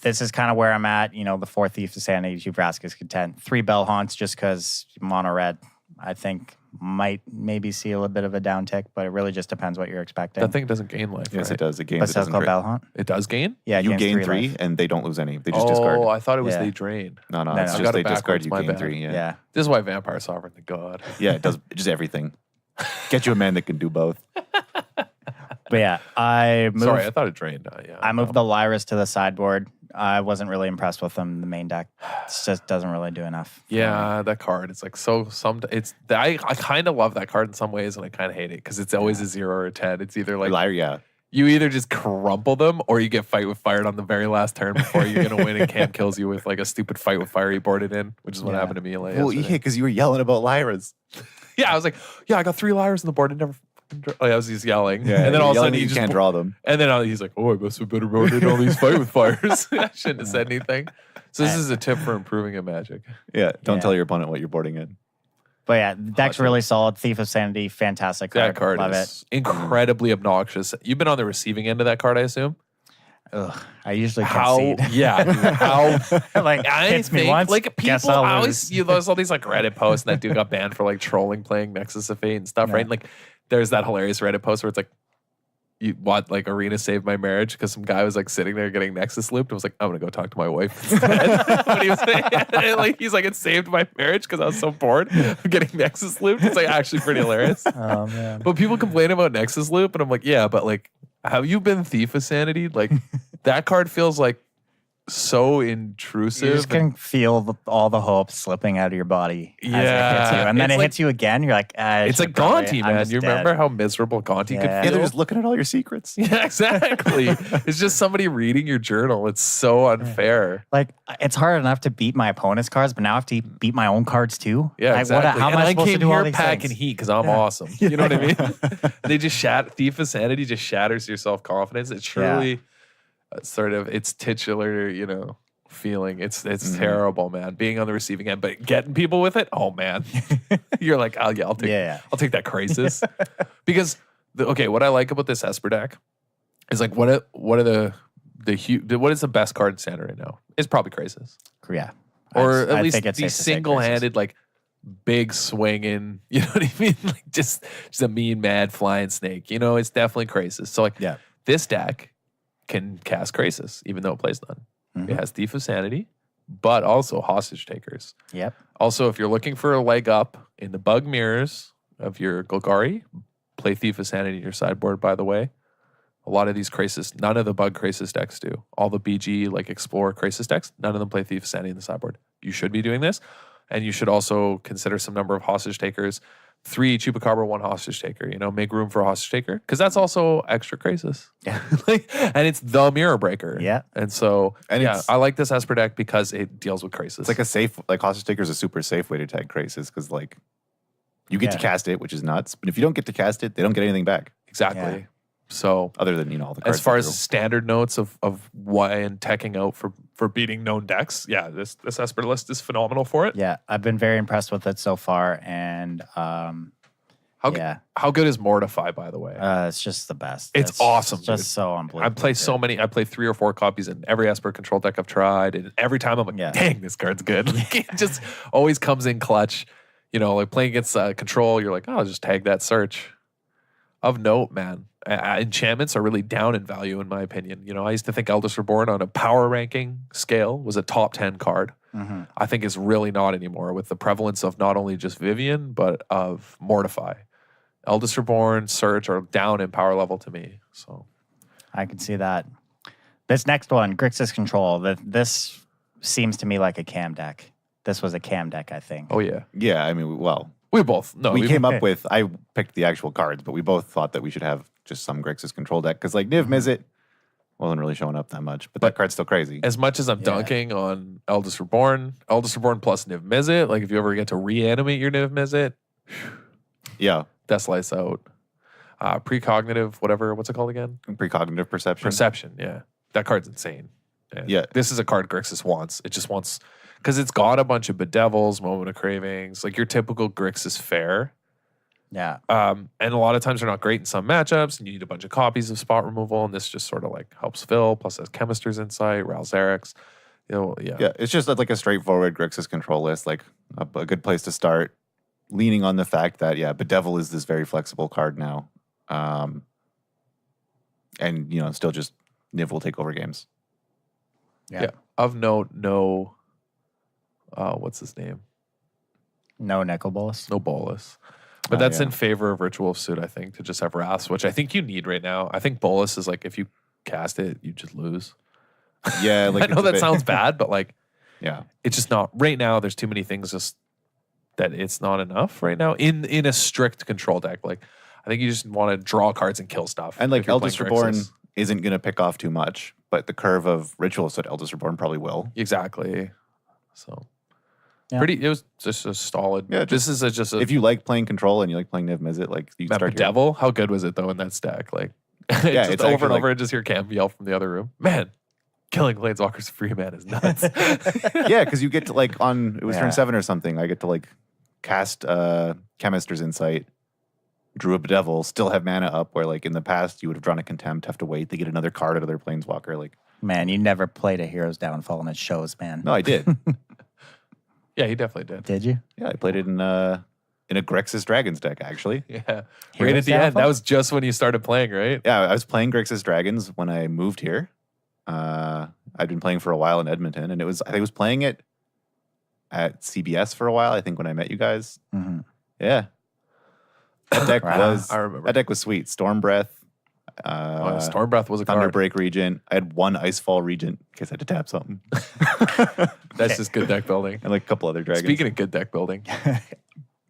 this is kind of where I'm at. You know, the 4 Thief of Sanity, 2 Vraska's Content, 3 Bell Haunts just because mono red, I think might maybe see a little bit of a downtick, but it really just depends what you're expecting. That thing doesn't gain life. Yes, right? it does. It gains. It doesn't Basilico Bell Haunt? It does gain? Yeah, you gain 3 life. and they don't lose any. They just discard. Oh, I thought it was they drain. No, No, it's no. just they backwards, discard, you my gain bad. 3. Yeah. This is why Vampire Sovereign, the god. Yeah, it does just everything. Get you a man that can do both. But yeah, I moved. Sorry, I thought it drained. I moved the Lyris to the sideboard. I wasn't really impressed with them. The main deck just doesn't really do enough. Yeah, that card. It's like I kind of love that card in some ways, and I kind of hate it because it's always a 0 or a 10. It's either like you either just crumple them or you get fight with fired on the very last turn before you're gonna win, and Cam kills you with like a stupid fight with fire you boarded in, which is what happened to me. Like, well, yeah, because you were yelling about Lyras. Yeah, I was like, I got 3 Lyras on the board and never. I was just yelling, yeah, and then all of a sudden he just can't draw them. And then he's like, "Oh, I must have better boarded all these fight with fires." I shouldn't have said anything. So this is a tip for improving at Magic. Yeah, don't tell your opponent what you're boarding in. But yeah, the deck's really solid. Thief of Sanity, fantastic card. That card love is incredibly obnoxious. You've been on the receiving end of that card, I assume. Ugh, I usually concede. Yeah, how like hits me once. Like people always there's all these like Reddit posts, and that dude got banned for like trolling playing Nexus of Fate and stuff, right? And, like there's that hilarious Reddit post where it's like, you want like Arena saved my marriage because some guy was like sitting there getting Nexus looped and was like, I'm gonna go talk to my wife instead. But he was like, he's like, it saved my marriage because I was so bored of getting Nexus looped. It's like actually pretty hilarious. Oh man. But people complain about Nexus loop, and I'm like, yeah, but like, have you been Thief of Sanity? Like that card feels like so intrusive. You just can feel all the hope slipping out of your body as it hits you. And then it hits you again. You're like, it's like Gonti, man. You remember how miserable Gonti could feel? Yeah, they're just looking at all your secrets. Yeah, exactly. It's just somebody reading your journal. It's so unfair. Like, it's hard enough to beat my opponent's cards, but now I have to beat my own cards too. Yeah, like, exactly. How am I supposed to do all these packing things? heat because I'm awesome. You know what I mean? They just Thief of Sanity just shatters your self-confidence. It's truly sort of its titular, feeling. It's terrible, man. Being on the receiving end, but getting people with it, oh man. You're like, oh yeah, I'll take that crisis. Because what I like about this Esper deck is like what is the best card in standard right now? It's probably crisis. Yeah. Or at least the single-handed like big swinging, you know what I mean? Like just a mean mad flying snake. It's definitely crisis. So like this deck can cast crisis even though it plays none. It has Thief of Sanity, but also Hostage Takers. Yep. Also, if you're looking for a leg up in the bug mirrors of your Golgari, play Thief of Sanity in your sideboard, by the way. A lot of these crisis, none of the bug crisis decks do. All the BG, like Explorer crisis decks, none of them play Thief of Sanity in the sideboard. You should be doing this. And you should also consider some number of Hostage Takers. 3 Chupacabra, 1 Hostage Taker. Make room for a Hostage Taker because that's also extra crisis. Yeah, and it's the mirror breaker. Yeah, and so I like this Esper deck because it deals with crisis. It's like a safe, like Hostage Taker is a super safe way to tag crisis because like you get to cast it, which is nuts. But if you don't get to cast it, they don't get anything back. Exactly. Yeah. So other than all the cards as far as standard notes of why and teching out for beating known decks, this Esper list is phenomenal for it. Yeah, I've been very impressed with it so far, and how good is Mortify, by the way? It's just the best. It's awesome. Just so unbelievable. I play so many. I play 3 or 4 copies in every Esper control deck I've tried, and every time I'm like, dang, this card's good. Like, it just always comes in clutch. Like playing against control, you're like, oh, I'll just tag that search. Of note, man, enchantments are really down in value, in my opinion. I used to think Eldest Reborn on a power ranking scale was a top 10 card. Mm-hmm. I think it's really not anymore with the prevalence of not only just Vivian, but of Mortify. Eldest Reborn, Search are down in power level to me. So I can see that. This next one, Grixis Control, this seems to me like a Cam deck. This was a Cam deck, I think. Oh, yeah. Yeah, I mean, well... We came up with, I picked the actual cards, but we both thought that we should have just some Grixis control deck because like Niv Mizzet wasn't really showing up that much, but that card's still crazy. As much as I'm dunking on Eldest Reborn plus Niv Mizzet, like if you ever get to reanimate your Niv Mizzet, Death Slice out. Precognitive, what's it called again? Precognitive Perception. Perception, yeah. That card's insane. And Yeah. this is a card Grixis wants. It just wants, because it's got a bunch of Bedevils, Moment of Cravings, like your typical Grixis fare. Yeah. And a lot of times they're not great in some matchups, and you need a bunch of copies of spot removal, and this just sort of like helps fill, plus has Chemister's Insight, Ralzerix. Yeah, it's just like a straightforward Grixis control list, like a good place to start, leaning on the fact that, Bedevil is this very flexible card now. And, still just Niv will take over games. Yeah. Of note, no, what's his name? No Nicol Bolas. No Bolas. But that's in favor of Ritual of Suit, I think, to just have Wraths, which I think you need right now. I think Bolas is like, if you cast it, you just lose. Yeah, like I know that sounds bad, but like, yeah, it's just not right now. There's too many things just that it's not enough right now in a strict control deck. Like, I think you just want to draw cards and kill stuff. And like Eldest Reborn isn't going to pick off too much, but the curve of Ritual of Suit Eldest Reborn probably will. Exactly. So. Yeah. It was just a solid. Yeah, this is just a. If you like playing control and you like playing Niv Mizzet, like you that start Devil, how good was it though in that stack? Like, yeah, just it's over and like, over, and just hear Cam yell from the other room. Man, killing Planeswalkers free man is nuts. Yeah, because you get to like it was turn 7 or something. I get to like cast Chemister's Insight, drew a Bedevil, still have mana up. Where like in the past you would have drawn a Contempt, have to wait to get another card out of their Planeswalker. Like, man, you never played a Hero's Downfall and it shows, man. No, I did. Yeah, he definitely did. Did you? Yeah, I played it in a Grixis Dragons deck, actually. Yeah. Heroes Right at the end. Downfall? That was just when you started playing, right? Yeah, I was playing Grixis Dragons when I moved here. I'd been playing for a while in Edmonton, and I think I was playing it at CBS for a while, I think, when I met you guys. Mm-hmm. Yeah. That deck I remember. that deck was sweet. Storm Breath. Storm Breath was a card. Thunderbreak Regent. I had one Icefall Regent in case I had to tap something. That's just good deck building. And like a couple other dragons. Speaking of good deck building.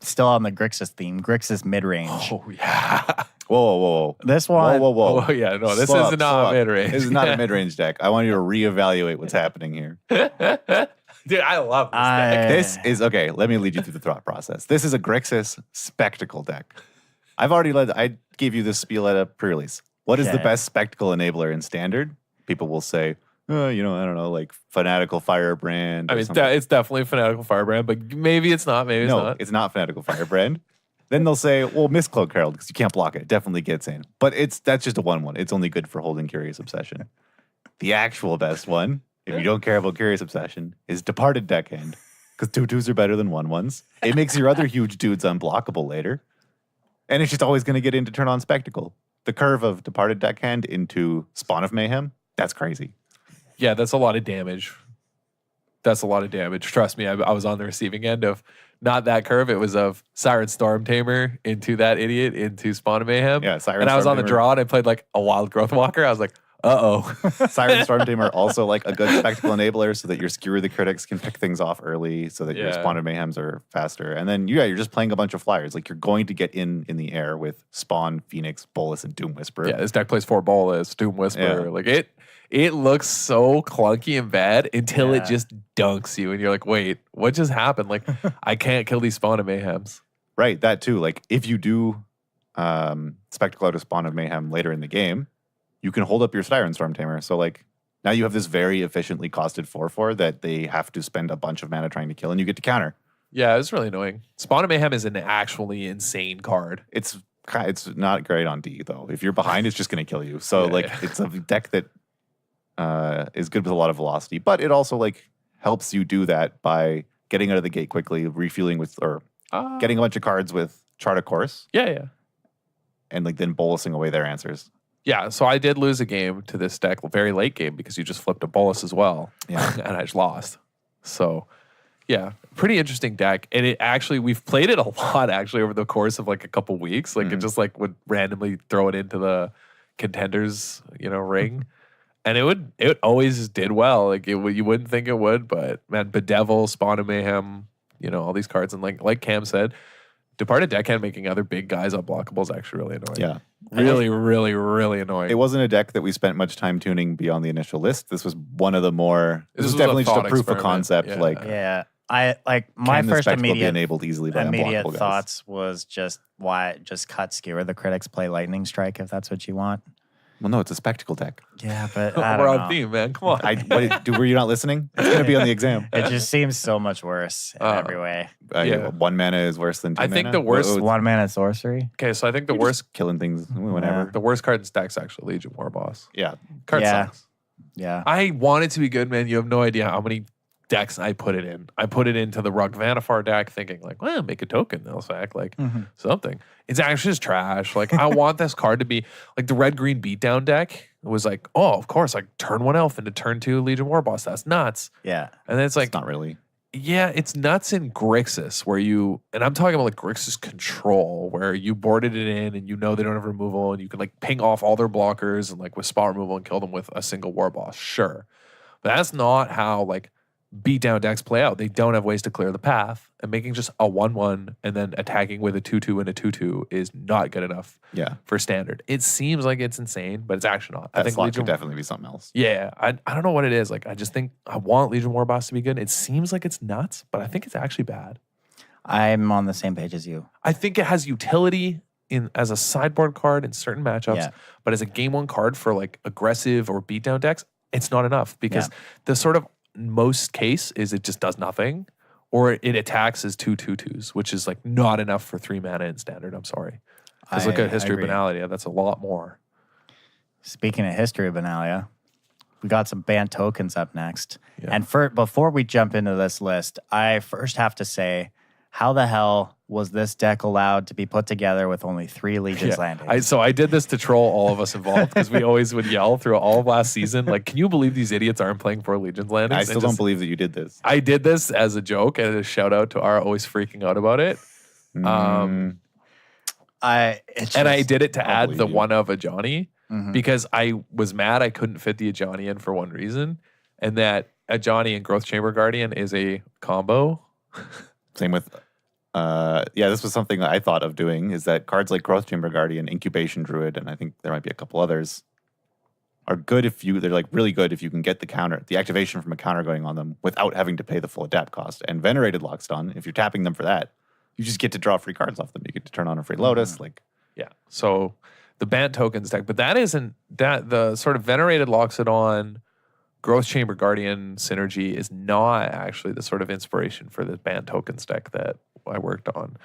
Still on the Grixis theme. Grixis mid-range. Oh, yeah. Whoa. This one. Whoa. Oh, yeah. No, this Slow is up, not slow up. mid-range. This is not a mid-range deck. I want you to reevaluate what's happening here. Dude, I love this deck. This is, okay, let me lead you through the thought process. This is a Grixis Spectacle deck. I gave you this spiel at a pre-release. What is the best Spectacle enabler in Standard? People will say, I don't know, like Fanatical Firebrand. I mean, it's definitely Fanatical Firebrand, but maybe it's not. Maybe it's not. No, it's not Fanatical Firebrand. Then they'll say, well, Mistcloak Herald, because you can't block it. It definitely gets in. But that's just a 1/1. It's only good for holding Curious Obsession. The actual best one, if you don't care about Curious Obsession, is Departed Deckhand. Because 2/2s are better than 1/1s. It makes your other huge dudes unblockable later. And it's just always going to get into turn on Spectacle. The curve of Departed Deckhand into Spawn of Mayhem, that's crazy. Yeah, that's a lot of damage. Trust me, I was on the receiving end of not that curve. It was of Siren Storm Tamer into that idiot into Spawn of Mayhem. Yeah, Siren And I was Storm on the Tamer. draw and I played like a Wild Growth Walker. I was like, Siren Storm Tamer also like a good Spectacle enabler so that your Skewer the Critics can pick things off early so that your Spawn of Mayhems are faster. And then, you're just playing a bunch of flyers. Like, you're going to get in the air with Spawn, Phoenix, Bolas, and Doom Whisperer. Yeah, this deck plays 4 Bolas, Doom Whisperer. Yeah. Like it looks so clunky and bad until it just dunks you and you're like, wait, what just happened? Like, I can't kill these Spawn of Mayhems. Right, that too. Like, if you do Spectacle out of Spawn of Mayhem later in the game, you can hold up your Siren Storm Tamer. So, like, now you have this very efficiently costed 4/4 that they have to spend a bunch of mana trying to kill, and you get to counter. Yeah, it's really annoying. Spawn of Mayhem is an actually insane card. It's not great on D, though. If you're behind, it's just going to kill you. So, it's a deck that is good with a lot of velocity, but it also, like, helps you do that by getting out of the gate quickly, refueling with, or getting a bunch of cards with Chart a Course. Yeah. And, like, then bolusing away their answers. Yeah, so I did lose a game to this deck, very late game, because you just flipped a Bolas as well. Yeah. And I just lost. So, yeah, pretty interesting deck. And it actually, we've played it a lot, actually, over the course of, like, a couple weeks. Like, it just, like, would randomly throw it into the contenders, ring. And it always did well. Like, you wouldn't think it would, but, man, Bedevil, Spawn of Mayhem, all these cards. And, like Cam said, Departed Deckhand making other big guys unblockable is actually really annoying. Yeah. Really, really, really annoying. It wasn't a deck that we spent much time tuning beyond the initial list. This was one of the more. This was definitely just a proof of concept. Yeah. I like my first immediate enabled easily by unblockable guys. Thoughts was just cut Skewer the Critics, play Lightning Strike if that's what you want. Well, no, it's a spectacle deck. Yeah, but I We're don't on know. theme, man. Come on. Were you not listening? It's going to be on the exam. It just seems so much worse in every way. Yeah. 1 mana is worse than 2 mana. I think the worst 1 mana sorcery. Okay, so I think the You're worst just killing things whenever. the worst card in stack's actually Legion War Boss. Yeah. Card Yeah. sucks. Yeah. I want it to be good, man. You have no idea how many decks I put it in. I put it into the Rug Vanifar deck thinking like, well, make a token, they'll sack like something. It's actually just trash. Like I want this card to be like the red-green beatdown deck. It was like, oh, of course, like turn 1 elf into turn 2 Legion War Boss. That's nuts. Yeah. And then it's like, It's not really. yeah, it's nuts in Grixis where you, and I'm talking about like Grixis control where you boarded it in and you know they don't have removal and you can like ping off all their blockers and like with spot removal and kill them with a single War Boss. Sure. But that's not how like beatdown decks play out. They don't have ways to clear the path, and making just a 1/1 and then attacking with a 2/2 and a 2/2 is not good enough for standard. It seems like it's insane, but it's actually not. That I think slot Legion could definitely be something else. Yeah, I don't know what it is. Like I just think I want Legion War Boss to be good. It seems like it's nuts, but I think it's actually bad. I'm on the same page as you. I think it has utility in as a sideboard card in certain matchups, but as a game 1 card for like aggressive or beatdown decks, it's not enough because the sort of most case is it just does nothing, or it attacks as 2/2/2s, which is like not enough for 3 mana in standard. I'm sorry. Because look at History of Benalia. That's a lot more. Speaking of History of Benalia, we got some banned tokens up next. Yeah. And before we jump into this list, I first have to say, how the hell was this deck allowed to be put together with only 3 Legion's Landings? So I did this to troll all of us involved because we always would yell through all of last season, like, can you believe these idiots aren't playing 4 Legion's Landings? I still don't believe that you did this. I did this as a joke and a shout out to our always freaking out about it. I did it to add the one of Ajani because I was mad I couldn't fit the Ajani in for one reason, and that Ajani and Growth Chamber Guardian is a combo. Same with, this was something that I thought of doing, is that cards like Growth Chamber Guardian, Incubation Druid, and I think there might be a couple others, are good they're like really good if you can get the activation from a counter going on them without having to pay the full adapt cost. And Venerated Lockstone, if you're tapping them for that, you just get to draw free cards off them. You get to turn on a free Lotus. So the banned tokens deck, but the sort of Venerated Loxodon Growth Chamber Guardian synergy is not actually the sort of inspiration for the banned tokens deck that I worked on.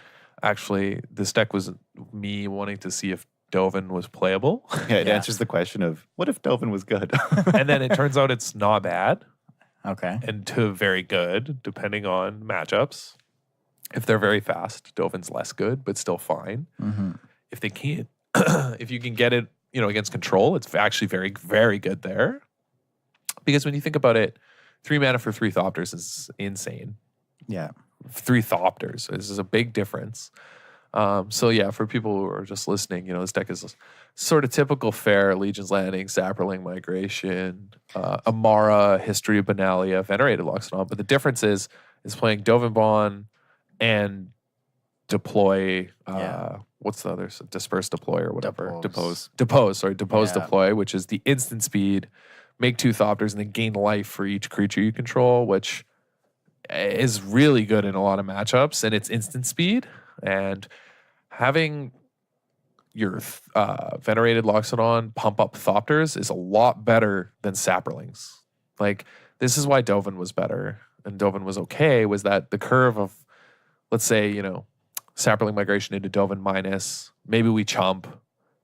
Actually, this deck was me wanting to see if Dovin was playable. Yeah, it answers the question of, what if Dovin was good? And then it turns out it's not bad. Okay. And to very good, depending on matchups. If they're very fast, Dovin's less good, but still fine. If they can't, if you can get it, against control, it's actually very, very good there. Because when you think about it, 3 mana for 3 Thopters is insane. Yeah. 3 Thopters. This is a big difference. For people who are just listening, this deck is sort of typical fare, Legion's Landing, Sapperling Migration, Amara, History of Benalia, Venerated Loxodon. But the difference is playing Dovinbon and deploy, what's the other? Disperse Deploy or whatever. Depose, Deploy, which is the instant speed, make 2 Thopters and then gain life for each creature you control, which is really good in a lot of matchups, and it's instant speed. And having your Venerated Loxodon pump up Thopters is a lot better than Sapperlings. Like, this is why Dovin was better and Dovin was okay, was that the curve of, let's say, Sapperling Migration into Dovin minus, maybe we chump.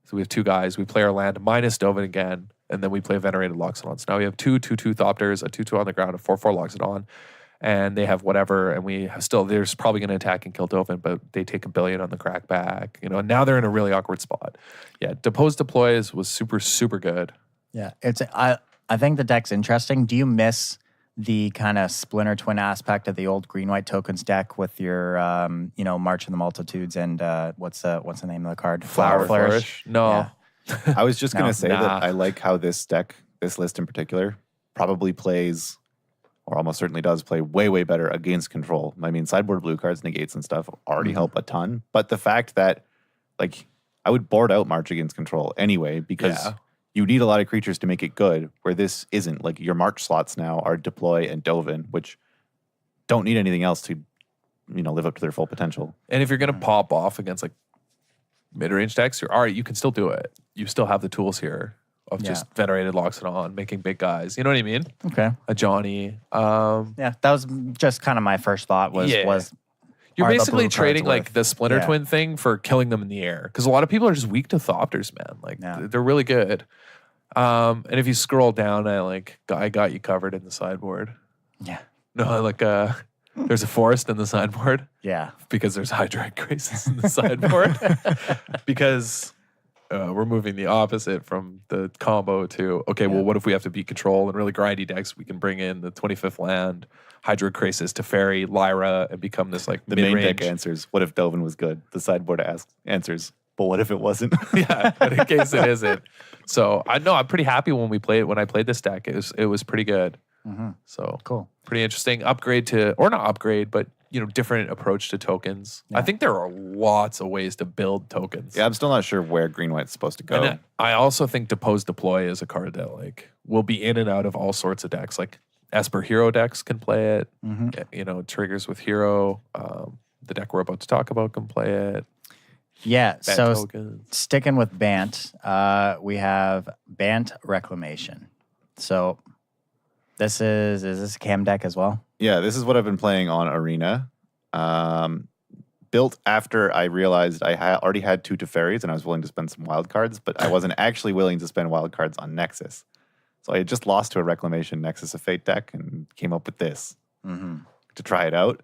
So we have 2 guys, we play our land minus Dovin again, and then we play Venerated Loxodon. So now we have 2/2/2 Thopters, a 2/2 on the ground, a 4/4 Loxodon. And they have whatever, and there's probably going to attack and kill Dovin, but they take 1 billion on the crackback, and now they're in a really awkward spot. Yeah, Depose Deploys was super, super good. Yeah, I think the deck's interesting. Do you miss the kind of Splinter Twin aspect of the old green-white tokens deck with your, March of the Multitudes and what's the name of the card? Flower Flourish? No. Yeah. I was just going to say that I like how this list in particular, probably plays, or almost certainly does play way, way better against control. I mean, sideboard blue cards, negates and stuff already help a ton. But the fact that, I would board out March against control anyway, because you need a lot of creatures to make it good, where this isn't. Like, your March slots now are Deploy and Dovin, which don't need anything else to, live up to their full potential. And if you're going to pop off against, mid-range decks, you can still do it. You still have the tools here. of just Venerated Loxodon, making big guys. You know what I mean? Okay. A Johnny. Yeah, that was just kind of my first thought was you're are the basically blue trading cards like the Splinter Twin thing for killing them in the air. Because a lot of people are just weak to Thopters, man. Like they're really good. And if you scroll down, I got you covered in the sideboard. Yeah. No, there's a forest in the sideboard. Yeah. Because there's Hydroid Graces in the sideboard. Because we're moving the opposite from the combo to, well, what if we have to beat control and really grindy decks? We can bring in the 25th land, Hydroid Graces, Teferi, Lyra, and become this like the mid-range. main deck answers, what if Delvin was good? The sideboard answers, but what if it wasn't? Yeah, but in case it isn't. So I'm pretty happy when I played this deck. It was pretty good. Mm-hmm. So cool. Pretty interesting. Upgrade to, or not upgrade, but different approach to tokens. Yeah. I think there are lots of ways to build tokens. Yeah, I'm still not sure where green white's supposed to go. And I also think Depose Deploy is a card that will be in and out of all sorts of decks. Like Esper Hero decks can play it. Mm-hmm. Triggers with Hero. The deck we're about to talk about can play it. Yeah, sticking with Bant, we have Bant Reclamation. So is this a cam deck as well? Yeah, this is what I've been playing on Arena. Built after I realized I already had 2 Teferis and I was willing to spend some wild cards, but I wasn't actually willing to spend wild cards on Nexus. So I had just lost to a Reclamation Nexus of Fate deck and came up with this to try it out.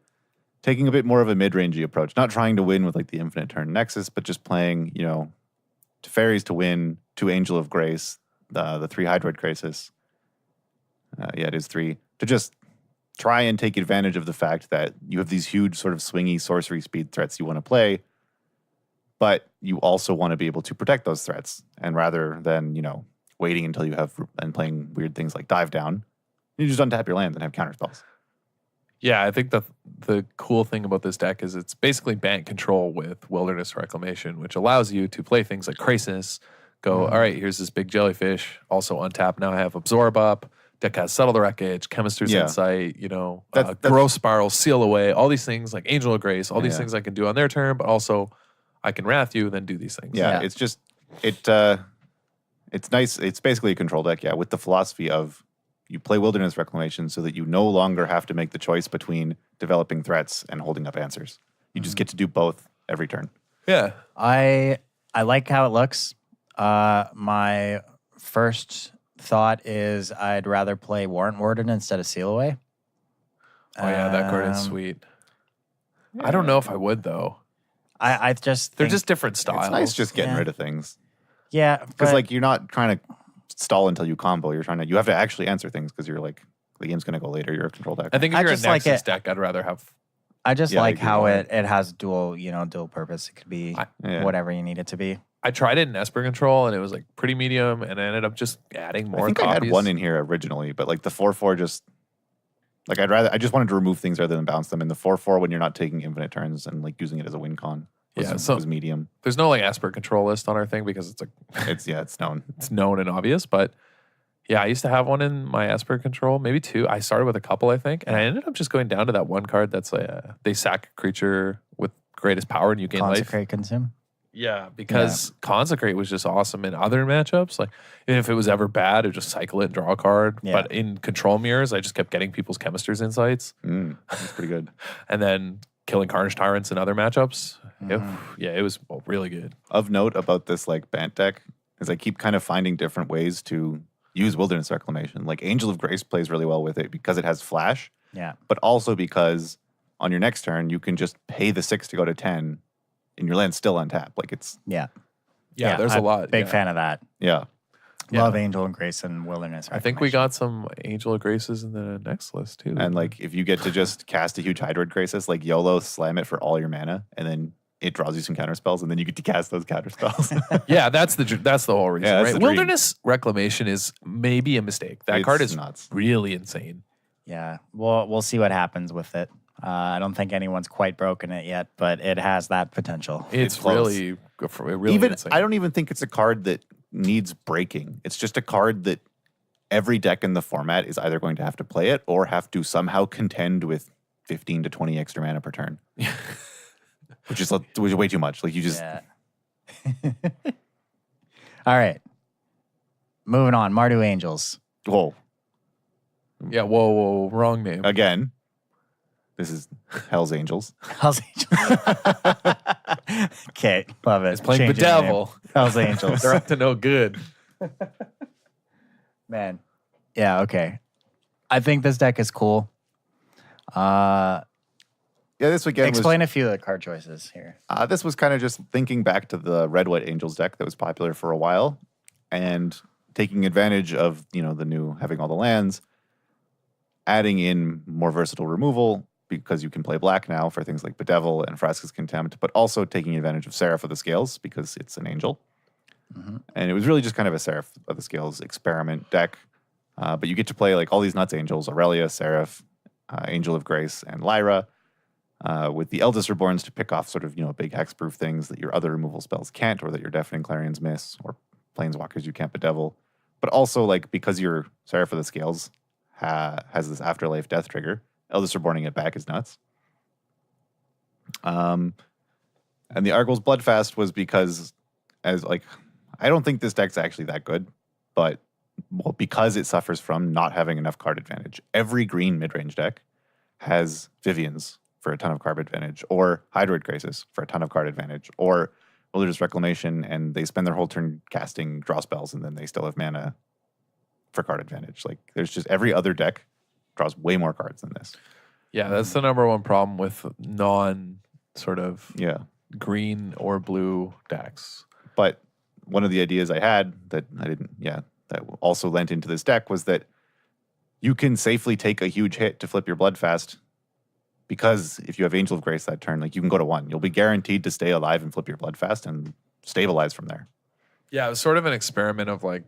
Taking a bit more of a mid-rangey approach, not trying to win with the infinite turn Nexus, but just playing, Teferis to win, 2 Angel of Grace, the 3 Hydroid Graces. It is 3. To just try and take advantage of the fact that you have these huge sort of swingy sorcery speed threats you want to play, but you also want to be able to protect those threats. And rather than, waiting until you have and playing weird things like Dive Down, you just untap your land and have counterspells. Yeah, I think the cool thing about this deck is it's basically Bant control with Wilderness Reclamation, which allows you to play things like Crisis, all right, here's this big jellyfish, also untap, now I have Absorb up, deck has Settle the Wreckage, Chemist's Insight, Growth Spiral, Seal Away, all these things like Angel of Grace, all these things I can do on their turn, but also I can Wrath you and then do these things. Yeah, it's just, it's nice. It's basically a control deck, with the philosophy of you play Wilderness Reclamation so that you no longer have to make the choice between developing threats and holding up answers. You just get to do both every turn. Yeah. I like how it looks. My first thought is I'd rather play Warrant Warden instead of Seal Away. Oh yeah, that card is sweet. I don't know if I would though. I just they're just different styles. It's nice just getting rid of things. Yeah, because you're not trying to stall until you combo. You have to actually answer things because you're the game's gonna go later. You're a control deck. I think if you're a Nexus deck, I'd rather have. I just like how it has dual purpose. It could be whatever you need it to be. I tried it in Esper Control and it was pretty medium, and I ended up just adding more. I think copies. I had one in here originally, but the 4/4 just I just wanted to remove things rather than bounce them. In the 4/4 when you're not taking infinite turns and using it as a win con. Was medium. There's no Esper Control list on our thing because it's known. It's known and obvious, but yeah, I used to have one in my Esper Control, maybe 2. I started with a couple, I think, and I ended up just going down to that one card that's they sack a creature with greatest power and you gain life. Consecrate, consume. Yeah, because Consecrate was just awesome in other matchups. If it was ever bad, I'd just cycle it and draw a card. Yeah. But in Control Mirrors, I just kept getting people's Chemist's Insights. That's pretty good. And then killing Carnage Tyrants in other matchups. It was really good. Of note about this Bant deck is I keep kind of finding different ways to use Wilderness Reclamation. Angel of Grace plays really well with it because it has flash. Yeah. But also because on your next turn, you can just pay the 6 to go to 10 and your land's still untapped. Yeah, there's a lot. Big fan of that. Yeah. Love Angel of Grace and Wilderness. I think we got some Angel of Graces in the next list too. And if you get to just cast a huge Hydroid Graces, YOLO, slam it for all your mana, and then it draws you some counter spells, and then you get to cast those counter spells. Yeah, that's the whole reason, right? Wilderness Reclamation is maybe a mistake. That card is nuts. Really insane. Yeah, we'll see what happens with it. I don't think anyone's quite broken it yet, but it has that potential. It's really insane. I don't even think it's a card that needs breaking. It's just a card that every deck in the format is either going to have to play it or have to somehow contend with 15 to 20 extra mana per turn. Which is way too much. You just... Yeah. All right. moving on. Mardu Angels. Whoa. Yeah, whoa, wrong name. Again, this is Hell's Angels. Hell's Angels. Okay, love it. It's playing Bedevil. Hell's Angels. They're up to no good. Man. Yeah, okay. I think this deck is cool. This weekend explain a few of the card choices here. This was kind of just thinking back to the Red White Angels deck that was popular for a while and taking advantage of, the new having all the lands, adding in more versatile removal because you can play black now for things like Bedevil and Vraska's Contempt, but also taking advantage of Seraph of the Scales because it's an angel. Mm-hmm. And it was really just kind of a Seraph of the Scales experiment deck. But you get to play like all these nuts angels, Aurelia, Seraph, Angel of Grace, and Lyra, with the Eldest Reborns to pick off sort of, big hexproof things that your other removal spells can't, or that your Deafening Clarions miss, or Planeswalkers you can't Bedevil. But also, like, because your Seraph of the Scales has this Afterlife Death trigger, Eldest Reborning it back is nuts. And the Argos Bloodfast was because, I don't think this deck's actually that good, but because it suffers from not having enough card advantage. Every green mid-range deck has Vivians for a ton of card advantage, or Hydroid Graces for a ton of card advantage, or Wilderness Reclamation, and they spend their whole turn casting draw spells, and then they still have mana for card advantage. Like, there's just every other deck draws way more cards than this. Yeah, that's the number one problem with non-sort of green or blue decks. But one of the ideas I had that that also lent into this deck was that you can safely take a huge hit to flip your Bloodfast, because if you have Angel of Grace that turn, like, you can go to 1. You'll be guaranteed to stay alive and flip your Bloodfast and stabilize from there. Yeah, it was sort of an experiment of, like,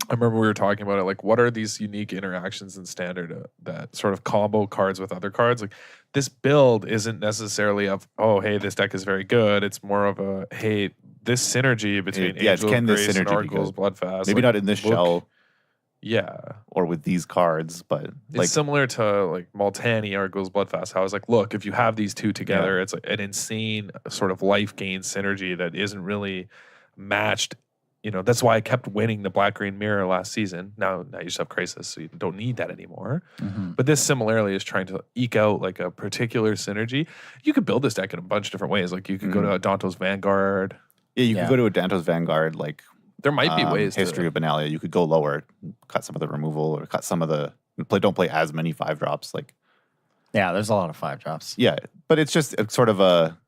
I remember we were talking about it, like, what are these unique interactions in Standard that sort of combo cards with other cards? Like, this build isn't necessarily of, oh, hey, this deck is very good. It's more of a, hey, this synergy between Angel of Grace and Argos Bloodfast. Maybe not in this shell. Yeah. Or with these cards, but it's similar to like Multani, Argos Bloodfast. How I was like, look, if you have these two together, it's like an insane sort of life gain synergy that isn't really matched. That's why I kept winning the Black-Green Mirror last season. Now you just have Crisis, so you don't need that anymore. Mm-hmm. But this similarly is trying to eke out like a particular synergy. You could build this deck in a bunch of different ways. Like, you could go to Adanto's Vanguard. Yeah, you could go to Adanto's Vanguard, like, there might be ways. History of Benalia, you could go lower, cut some of the removal, or cut some of the don't play as many 5-drops. Like, yeah, there's a lot of 5-drops. Yeah, but it's just sort of a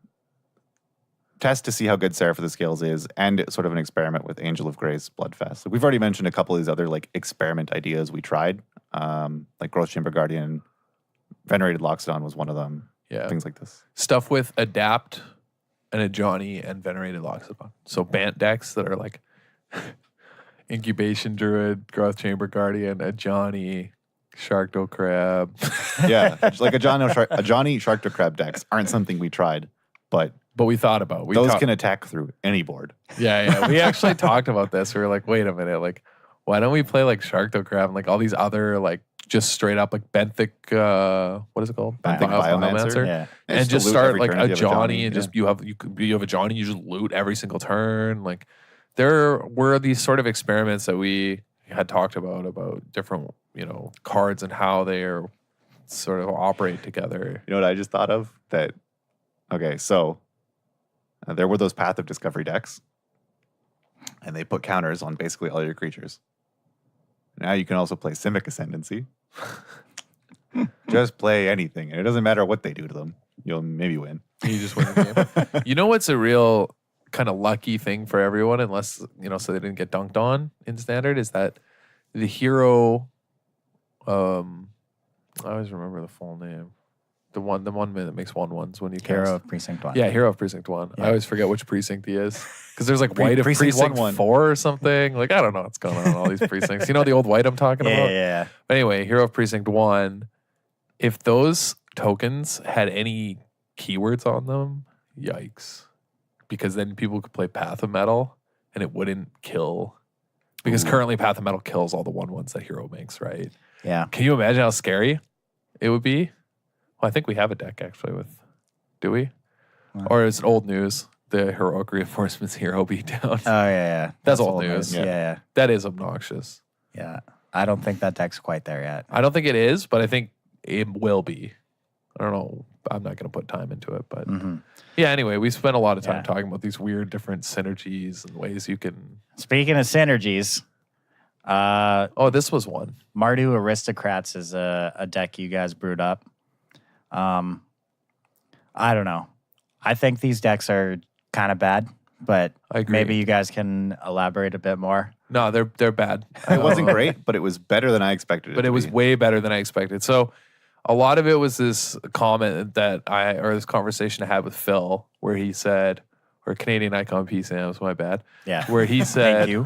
test to see how good Seraph of the Scales is, and sort of an experiment with Angel of Grace Bloodfast. Like, we've already mentioned a couple of these other like experiment ideas we tried, like Growth Chamber Guardian, Venerated Loxodon was one of them. Yeah, things like this. Stuff with Adapt and a Johnny and Venerated Loxodon. So Bant decks that are like Incubation Druid, Growth Chamber Guardian, a Johnny, Sharkdo Crab. Yeah, like a Johnny Sharkdo Crab decks aren't something we tried, but we thought about. Those can attack through any board. Yeah. We actually talked about this. We were like, wait a minute, like, why don't we play like Sharkdo Crab and like all these other like just straight up like Benthic, what is it called? Benthic Biomancer. Yeah. And just start like a Johnny, and just you have a Johnny, you just loot every single turn. Like, there were these sort of experiments that we had talked about different, cards and how they are sort of operate together. You know what I just thought of? So there were those Path of Discovery decks, and they put counters on basically all your creatures. Now you can also play Simic Ascendancy. Just play anything, and it doesn't matter what they do to them. You'll maybe win. You just win the game. You know what's a real kind of lucky thing for everyone, unless, so they didn't get dunked on in Standard, is that the hero, I always remember the full name. The one that makes 1/1s when you cast. Hero of Precinct 1. Yeah, Hero of Precinct 1. Yeah. I always forget which precinct he is. Because there's like White of Precinct 4 or something. Like, I don't know what's going on in all these precincts. You know the old White I'm talking about? Yeah. But anyway, Hero of Precinct 1, if those tokens had any keywords on them, yikes. Because then people could play Path of Metal and it wouldn't kill. Because currently Path of Metal kills all the 1/1s that Hero makes, right? Yeah. Can you imagine how scary it would be? Well, I think we have a deck actually with, do we? Or is it old news? the heroic reinforcements hero beatdown. Oh, yeah. That's old news. Yeah. That is obnoxious. Yeah. I don't think that deck's quite there yet. I don't think it is, but I think it will be. I don't know. I'm not going to put time into it, but yeah, anyway, we spent a lot of time talking about these weird different synergies and ways you can. Speaking of synergies, this was one. Mardu Aristocrats is a deck you guys brewed up. I don't know. I think these decks are kind of bad, but maybe you guys can elaborate a bit more. No, they're bad. It wasn't great, but it was better than I expected it But it was way better than I expected. So a lot of it was this comment this conversation I had with Phil, where he said, or Canadian Icon PCMs, my bad. Yeah. Where he said, Thank you.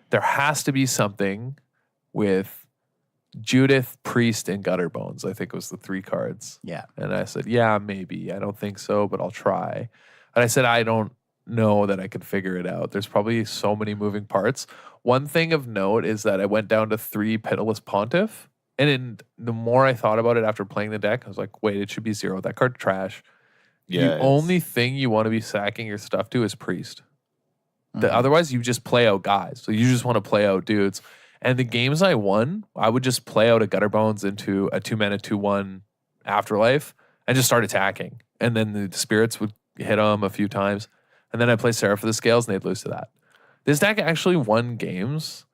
There has to be something with Judith, Priest, and Gutterbones, I think was the 3 cards. Yeah. And I said, yeah, maybe. I don't think so, but I'll try. And I said, I don't know that I could figure it out. There's probably so many moving parts. One thing of note is that I went down to 3 Pitiless Pontiff. And the more I thought about it after playing the deck, I was like, wait, it should be 0. That card trash. Yeah, the only thing you want to be sacking your stuff to is Priest. Otherwise, you just play out guys. So you just want to play out dudes. And the games I won, I would just play out a Gutterbones into a 2-mana 2/1 Afterlife and just start attacking. And then the spirits would hit them a few times. And then I'd play Seraph for the Scales and they'd lose to that. This deck actually won games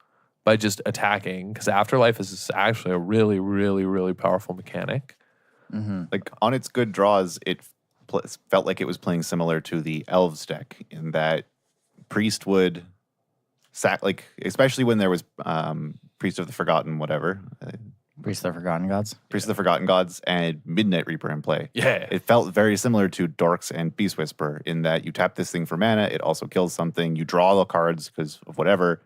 by just attacking, because Afterlife is actually a really, really, really powerful mechanic. Like on its good draws, it felt like it was playing similar to the Elves deck in that Priest would sack, like especially when there was Priest of the Forgotten, whatever. Priest of the Forgotten Gods? Priest of the Forgotten Gods and Midnight Reaper in play. Yeah. It felt very similar to Dorks and Beast Whisper in that you tap this thing for mana, it also kills something, you draw the cards because of whatever.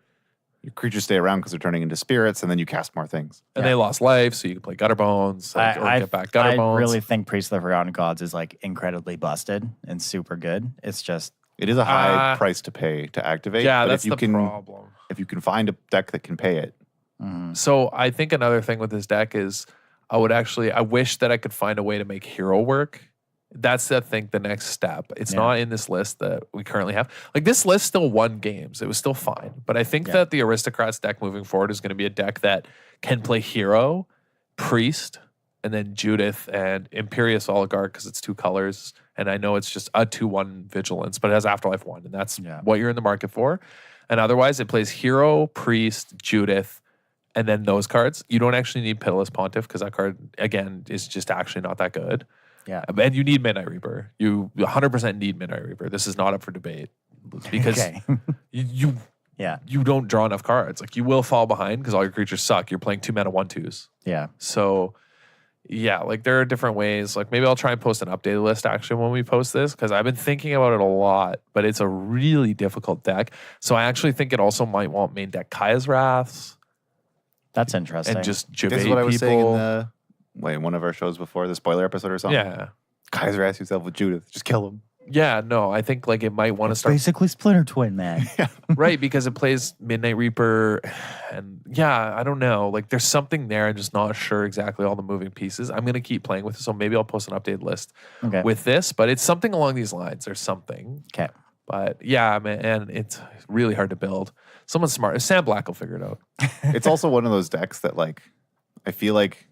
Your creatures stay around because they're turning into spirits, and then you cast more things. And they lost life, so you can play Gutterbones, or get back Gutterbones. I really think Priest of the Forgotten Gods is like incredibly busted and super good. It's just... It is a high price to pay to activate. Yeah, but that's if you the problem. If you can find a deck that can pay it. So I think another thing with this deck is I wish that I could find a way to make hero work. That's, I think, the next step. It's not in this list that we currently have. Like, this list still won games. It was still fine. But I think that the Aristocrats deck moving forward is going to be a deck that can play Hero, Priest, and then Judith and Imperious Oligarch, because it's 2 colors. And I know it's just a 2/1 Vigilance, but it has Afterlife 1. And that's what you're in the market for. And otherwise, it plays Hero, Priest, Judith, and then those cards. You don't actually need Pitiless Pontiff, because that card, again, is just actually not that good. Yeah. And you need Midnight Reaper. You 100% need Midnight Reaper. This is not up for debate. Because you don't draw enough cards. Like, you will fall behind because all your creatures suck. You're playing 2-mana 1/2s. Yeah. So, yeah, like, there are different ways. Like, maybe I'll try and post an updated list, actually, when we post this, because I've been thinking about it a lot, but it's a really difficult deck. So I actually think it also might want main deck Kaya's Wraths. That's interesting. And just This Jabate is what I was saying people. in one of our shows before, the spoiler episode or something. Yeah. Kaiser asks yourself with Judith. Just kill him. Yeah, no, I think like it might want to start basically Splinter Twin, man. right, because it plays Midnight Reaper, and I don't know. Like, there's something there. I'm just not sure exactly all the moving pieces. I'm gonna keep playing with it, so maybe I'll post an updated list with this. But it's something along these lines. There's something. Okay. But yeah, man, and it's really hard to build. Someone smart. Sam Black will figure it out. It's also one of those decks that, like, I feel like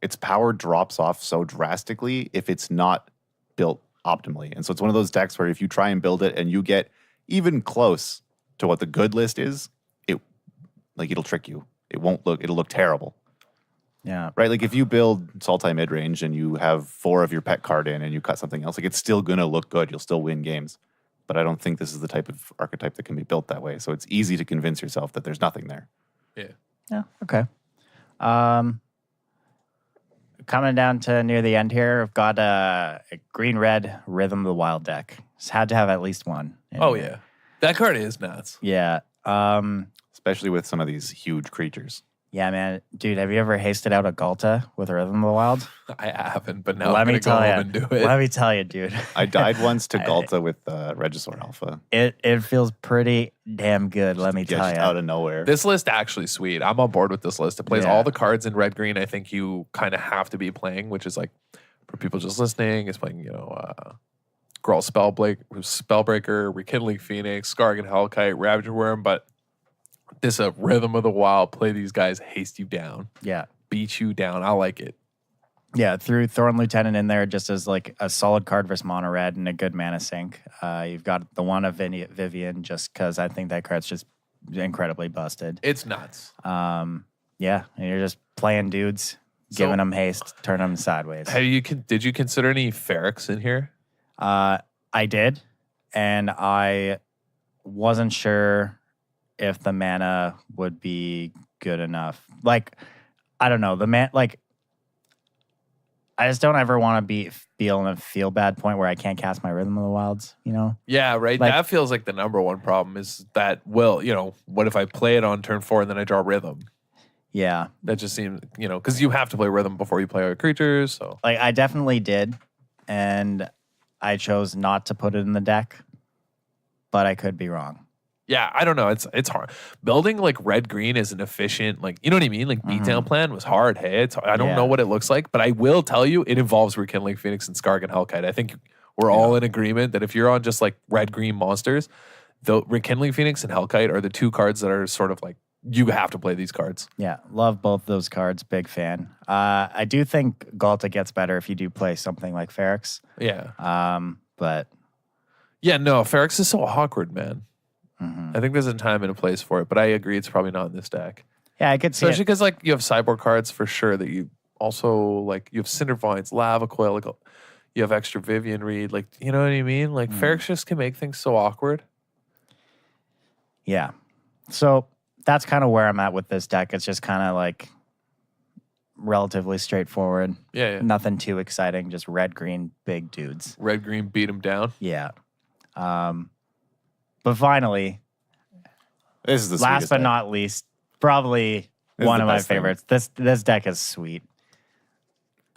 its power drops off so drastically if it's not built optimally. And so it's one of those decks where if you try and build it and you get even close to what the good list is, it'll trick you. It'll look terrible. Yeah. Right? Like, if you build Sultai midrange and you have 4 of your pet card in and you cut something else, like, it's still gonna look good. You'll still win games. But I don't think this is the type of archetype that can be built that way. So it's easy to convince yourself that there's nothing there. Yeah. Okay. Coming down to near the end here, I've got a green-red Rhythm of the Wild deck. Just had to have at least one. Yeah. That card is nuts. Yeah. Especially with some of these huge creatures. Yeah, man. Dude, have you ever hasted out a Galta with Rhythm of the Wild? I haven't, but now I'm going to go home and do it. Let me tell you, dude. I died once to Galta with Regisaur Alpha. It feels pretty damn good, let me tell you. Out of nowhere. This list actually sweet. I'm on board with this list. It plays all the cards in red-green I think you kind of have to be playing, which is like For people just listening, it's playing, Growl Spellbreaker, Rekindling Phoenix, Skargan Hellkite, Ravager Worm, but this Rhythm of the Wild, play these guys, haste you down. Yeah. Beat you down. I like it. Yeah, threw Thorn Lieutenant in there just as like a solid card versus mono red and a good mana sink. You've got the one of Vivian just because I think that card's just incredibly busted. It's nuts. Yeah, and you're just playing dudes, giving them haste, turning them sideways. Did you consider any Ferrex in here? I did, and I wasn't sure if the mana would be good enough. Like, I don't know. I just don't ever want to be in a feel bad point where I can't cast my Rhythm of the Wilds, you know? Yeah, right. That feels like the number one problem is that, what if I play it on turn 4 and then I draw Rhythm? Yeah. That just seems, because you have to play Rhythm before you play other creatures. So, like, I definitely did, and I chose not to put it in the deck, but I could be wrong. Yeah, I don't know. It's hard. Building like red-green is an efficient, like, you know what I mean? Like, beatdown plan was hard. Hey, I don't know what it looks like, but I will tell you it involves Rekindling Phoenix and Skargan Hellkite. I think we're all in agreement that if you're on just like red-green monsters, the Rekindling Phoenix and Hellkite are the two cards that are sort of like, you have to play these cards. Yeah, love both those cards. Big fan. I do think Galta gets better if you do play something like Ferrex. Yeah. But yeah, no, Ferrex is so awkward, man. Mm-hmm. I think there's a time and a place for it, but I agree it's probably not in this deck. Yeah, I could see especially because like you have sideboard cards for sure that you also like. You have Cindervines, Lava Coil, like you have extra Vivian Reed, like you know what I mean. Like Ferrex just can make things so awkward. Yeah, so that's kind of where I'm at with this deck. It's just kind of like relatively straightforward. Yeah. Nothing too exciting. Just red, green, big dudes. Red, green, beat them down. Yeah. But finally, this is the last but deck. not least, probably one of my favorites. This deck is sweet.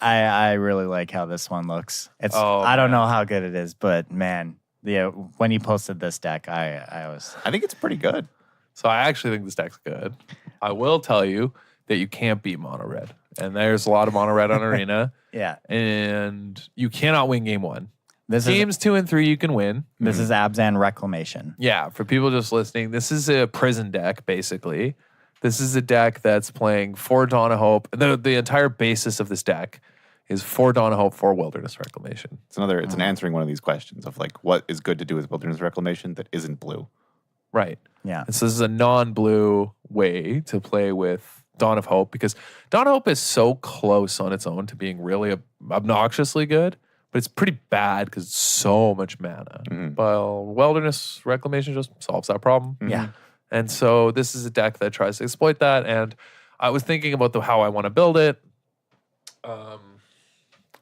I really like how this one looks. I don't know how good it is, but man, yeah, when you posted this deck, I think it's pretty good. So I actually think this deck's good. I will tell you that you can't beat mono red, and there's a lot of mono red on Arena. Yeah, and you cannot win game 1. Games 2 and 3 you can win. This is Abzan Reclamation. Yeah, for people just listening, this is a prison deck, basically. This is a deck that's playing 4 Dawn of Hope. The entire basis of this deck is 4 Dawn of Hope, 4 Wilderness Reclamation. It's an answering one of these questions of like what is good to do with Wilderness Reclamation that isn't blue. Right. Yeah. And so this is a non-blue way to play with Dawn of Hope because Dawn of Hope is so close on its own to being really obnoxiously good. But it's pretty bad because it's so much mana. But Wilderness Reclamation just solves that problem. Yeah. And so this is a deck that tries to exploit that. And I was thinking about how I want to build it. And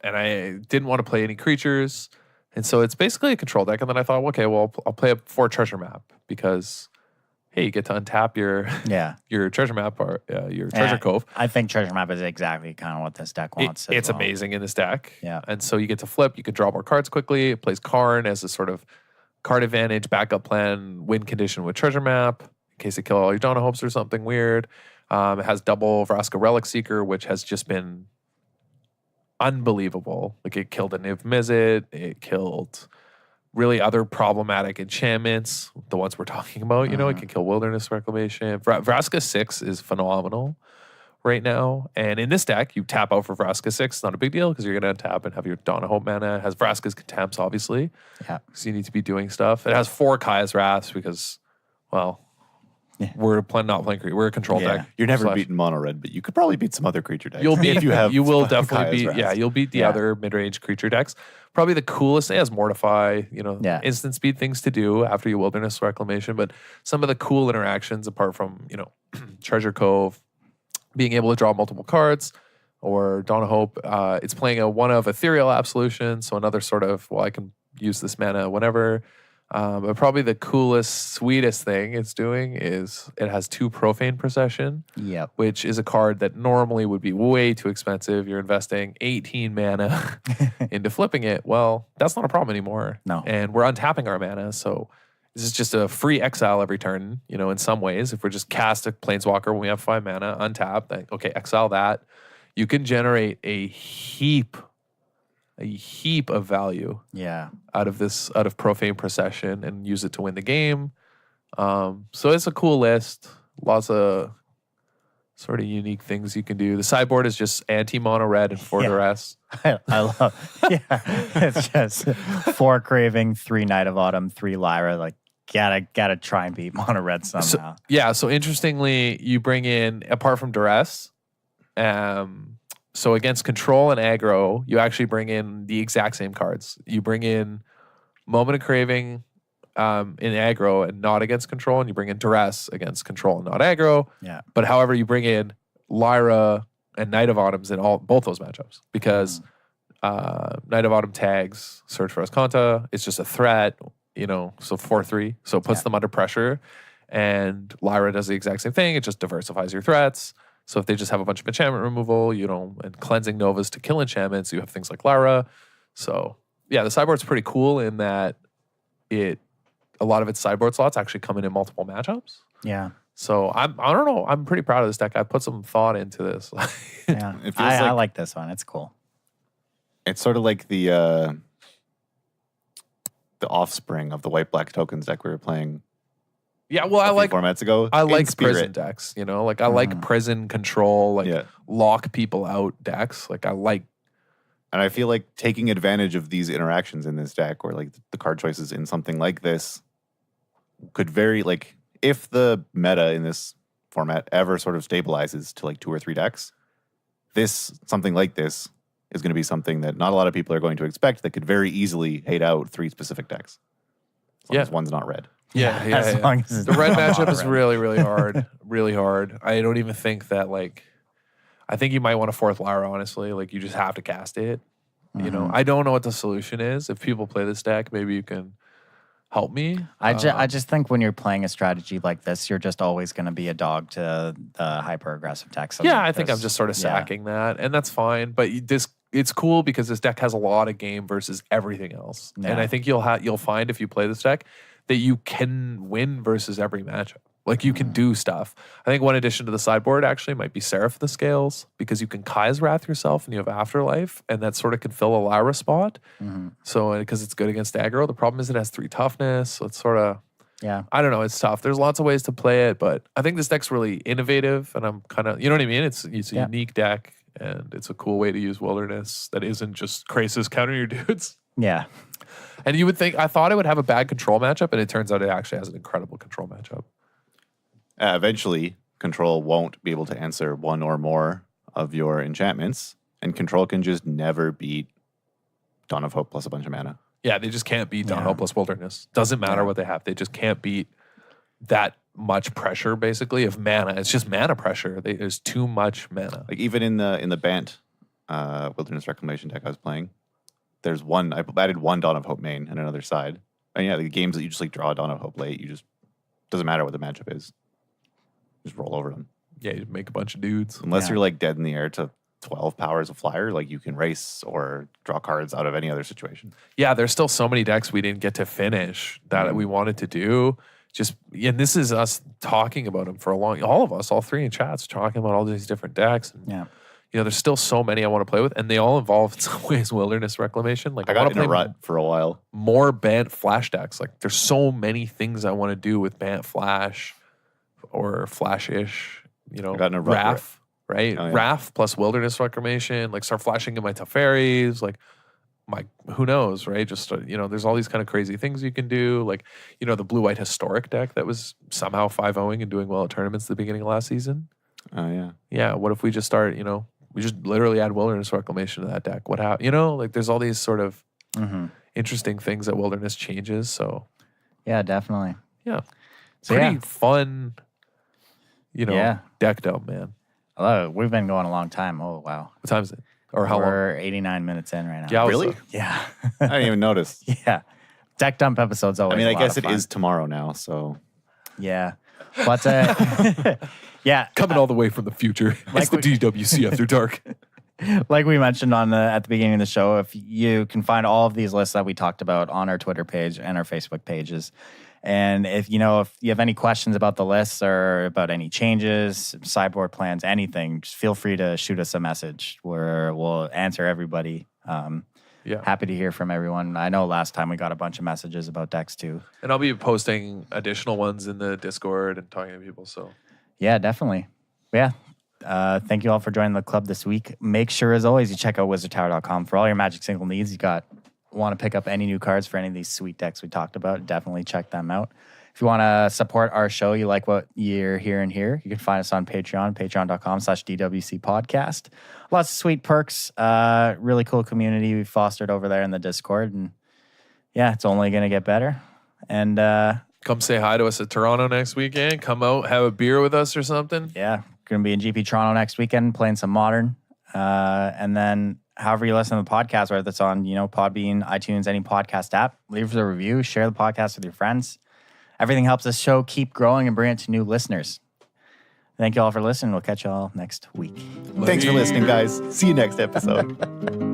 I didn't want to play any creatures. And so it's basically a control deck. And then I thought, okay, well, I'll play a 4 treasure map because, hey, you get to untap your treasure map or your treasure cove. I think treasure map is exactly kind of what this deck wants. It's amazing in this deck. Yeah. And so you get to flip. You can draw more cards quickly. It plays Karn as a sort of card advantage, backup plan, win condition with treasure map in case they kill all your Dawn of Hopes or something weird. It has double Vraska Relic Seeker, which has just been unbelievable. Like it killed a Niv Mizzet. It killed really other problematic enchantments, the ones we're talking about. You know, it can kill Wilderness Reclamation. Vraska 6 is phenomenal right now. And in this deck, you tap out for Vraska 6. It's not a big deal because you're going to untap and have your Dawn of Hope mana. It has Vraska's Contempts, obviously. Yeah. Because you need to be doing stuff. It has 4 Kaya's Wraths because, well, we're not playing creature. We're a control deck. You're never beating mono red, but you could probably beat some other creature decks. You'll beat. You will definitely Kaya's beat. Wrath. Yeah, you'll beat the other mid-range creature decks. Probably the coolest. It has Mortify. Instant speed things to do after your Wilderness Reclamation. But some of the cool interactions, apart from Treasure Cove, being able to draw multiple cards, or Dawn of Hope. It's playing one of Ethereal Absolution, so another sort of I can use this mana whenever. But probably the coolest, sweetest thing it's doing is it has 2 Profane Procession, which is a card that normally would be way too expensive. You're investing 18 mana into flipping it. Well, that's not a problem anymore. No. And we're untapping our mana, so this is just a free exile every turn, in some ways. If we're just cast a Planeswalker when we have 5 mana, untap, then, okay, exile that. You can generate a heap a heap of value. Out of Profane Procession and use it to win the game. So it's a cool list. Lots of sort of unique things you can do. The sideboard is just anti-mono red and 4 duress. I love. It's just 4 Craving, 3 Knight of Autumn, 3 Lyra. Like gotta try and beat mono red somehow. So interestingly, you bring in, apart from duress, so against control and aggro, you actually bring in the exact same cards. You bring in Moment of Craving in aggro and not against control, and you bring in duress against control and not aggro. But however, you bring in Lyra and Knight of Autumns in both those matchups because Knight of Autumn tags Search for Escanta. It's just a threat, so 4/3. So it puts them under pressure. And Lyra does the exact same thing. It just diversifies your threats. So if they just have a bunch of enchantment removal, and cleansing novas to kill enchantments, you have things like Lyra. So yeah, the sideboard's pretty cool in that a lot of its sideboard slots actually come in multiple matchups. So I don't know. I'm pretty proud of this deck. I put some thought into this. I like this one. It's cool. It's sort of like the offspring of the white-black tokens deck we were playing. Yeah, well, I like formats ago. I like prison decks. I like prison control, lock people out decks. And I feel like taking advantage of these interactions in this deck, or like the card choices in something like this, could vary. Like if the meta in this format ever sort of stabilizes to like 2 or 3 decks, something like this is going to be something that not a lot of people are going to expect. That could very easily hate out 3 specific decks, as long as one's not red. As long as the red matchup is really, really hard. Really hard. I don't even think that I think you might want a 4th Lyra, honestly. You just have to cast it. I don't know what the solution is. If people play this deck, maybe you can help me. I just think when you're playing a strategy like this, you're just always going to be a dog to the hyper aggressive decks. I think I'm just sort of sacking that, and that's fine. But it's cool because this deck has a lot of game versus everything else, and I think you'll find if you play this deck that you can win versus every matchup. You can do stuff. I think one addition to the sideboard actually might be Seraph the Scales, because you can Kai's Wrath yourself and you have Afterlife, and that sort of can fill a Lyra spot. So, because it's good against aggro. The problem is it has 3 toughness, so it's sort of, I don't know, it's tough. There's lots of ways to play it, but I think this deck's really innovative, and I'm kind of, you know what I mean? It's a unique deck, and it's a cool way to use Wilderness that isn't just Krasis counter your dudes. And you would think, I thought it would have a bad control matchup, and it turns out it actually has an incredible control matchup. Eventually, control won't be able to answer 1 or more of your enchantments, and control can just never beat Dawn of Hope plus a bunch of mana. Yeah, they just can't beat Dawn of Hope plus Wilderness. Doesn't matter what they have. They just can't beat that much pressure, basically, of mana. It's just mana pressure. There's too much mana. Even in the Bant Wilderness Reclamation deck I was playing, there's one, I added 1 Dawn of Hope main and another side. And the games that you just draw Dawn of Hope late, doesn't matter what the matchup is. Just roll over them. Yeah, you make a bunch of dudes. Unless you're dead in the air to 12 powers of flyer, you can race or draw cards out of any other situation. Yeah, there's still so many decks we didn't get to finish that we wanted to do. And this is us talking about them for all of us, all 3 in chats, talking about all these different decks. And, there's still so many I want to play with, and they all involve in some ways Wilderness Reclamation. I got in a rut for a while. More Bant Flash decks. There's so many things I want to do with Bant Flash or Flash-ish. I got in a rut. Wrath, right? Oh, yeah. Wrath plus Wilderness Reclamation. Start flashing in my Teferis. Who knows, right? Just, there's all these kind of crazy things you can do. The Blue-White Historic deck that was somehow 5-0ing and doing well at tournaments at the beginning of last season. Oh, yeah. Yeah, what if we just start, we just literally add Wilderness Reclamation to that deck? What happened? There's all these sort of interesting things that Wilderness changes. So, yeah, definitely. Yeah. Pretty fun, deck dump, man. Hello, we've been going a long time. Oh, wow. What time is it? Or how long? We're 89 minutes in right now. Yeah, really? Yeah. I didn't even notice. Yeah. Deck dump episode's always I guess it is tomorrow now, so. Yeah. But, yeah. Coming all the way from the future. It's the DWC After Dark. Like we mentioned at the beginning of the show, if you can find all of these lists that we talked about on our Twitter page and our Facebook pages. And if you have any questions about the lists or about any changes, sideboard plans, anything, just feel free to shoot us a message where we'll answer everybody. happy to hear from everyone. I know last time we got a bunch of messages about decks too. And I'll be posting additional ones in the Discord and talking to people. So yeah, definitely. Yeah. Thank you all for joining the club this week. Make sure, as always, you check out wizardtower.com for all your Magic single needs. Want to pick up any new cards for any of these sweet decks we talked about, definitely check them out. If you want to support our show, you like what you're hearing here, you can find us on Patreon, patreon.com/DWC Podcast. Lots of sweet perks, really cool community we've fostered over there in the Discord. And yeah, it's only going to get better. And come say hi to us at Toronto next weekend. Come out, have a beer with us or something. Yeah, going to be in GP Toronto next weekend, playing some Modern. And then however you listen to the podcast, whether it's on, Podbean, iTunes, any podcast app, leave us a review, share the podcast with your friends. Everything helps this show keep growing and bring it to new listeners. Thank you all for listening. We'll catch you all next week. Thanks for listening, guys. See you next episode.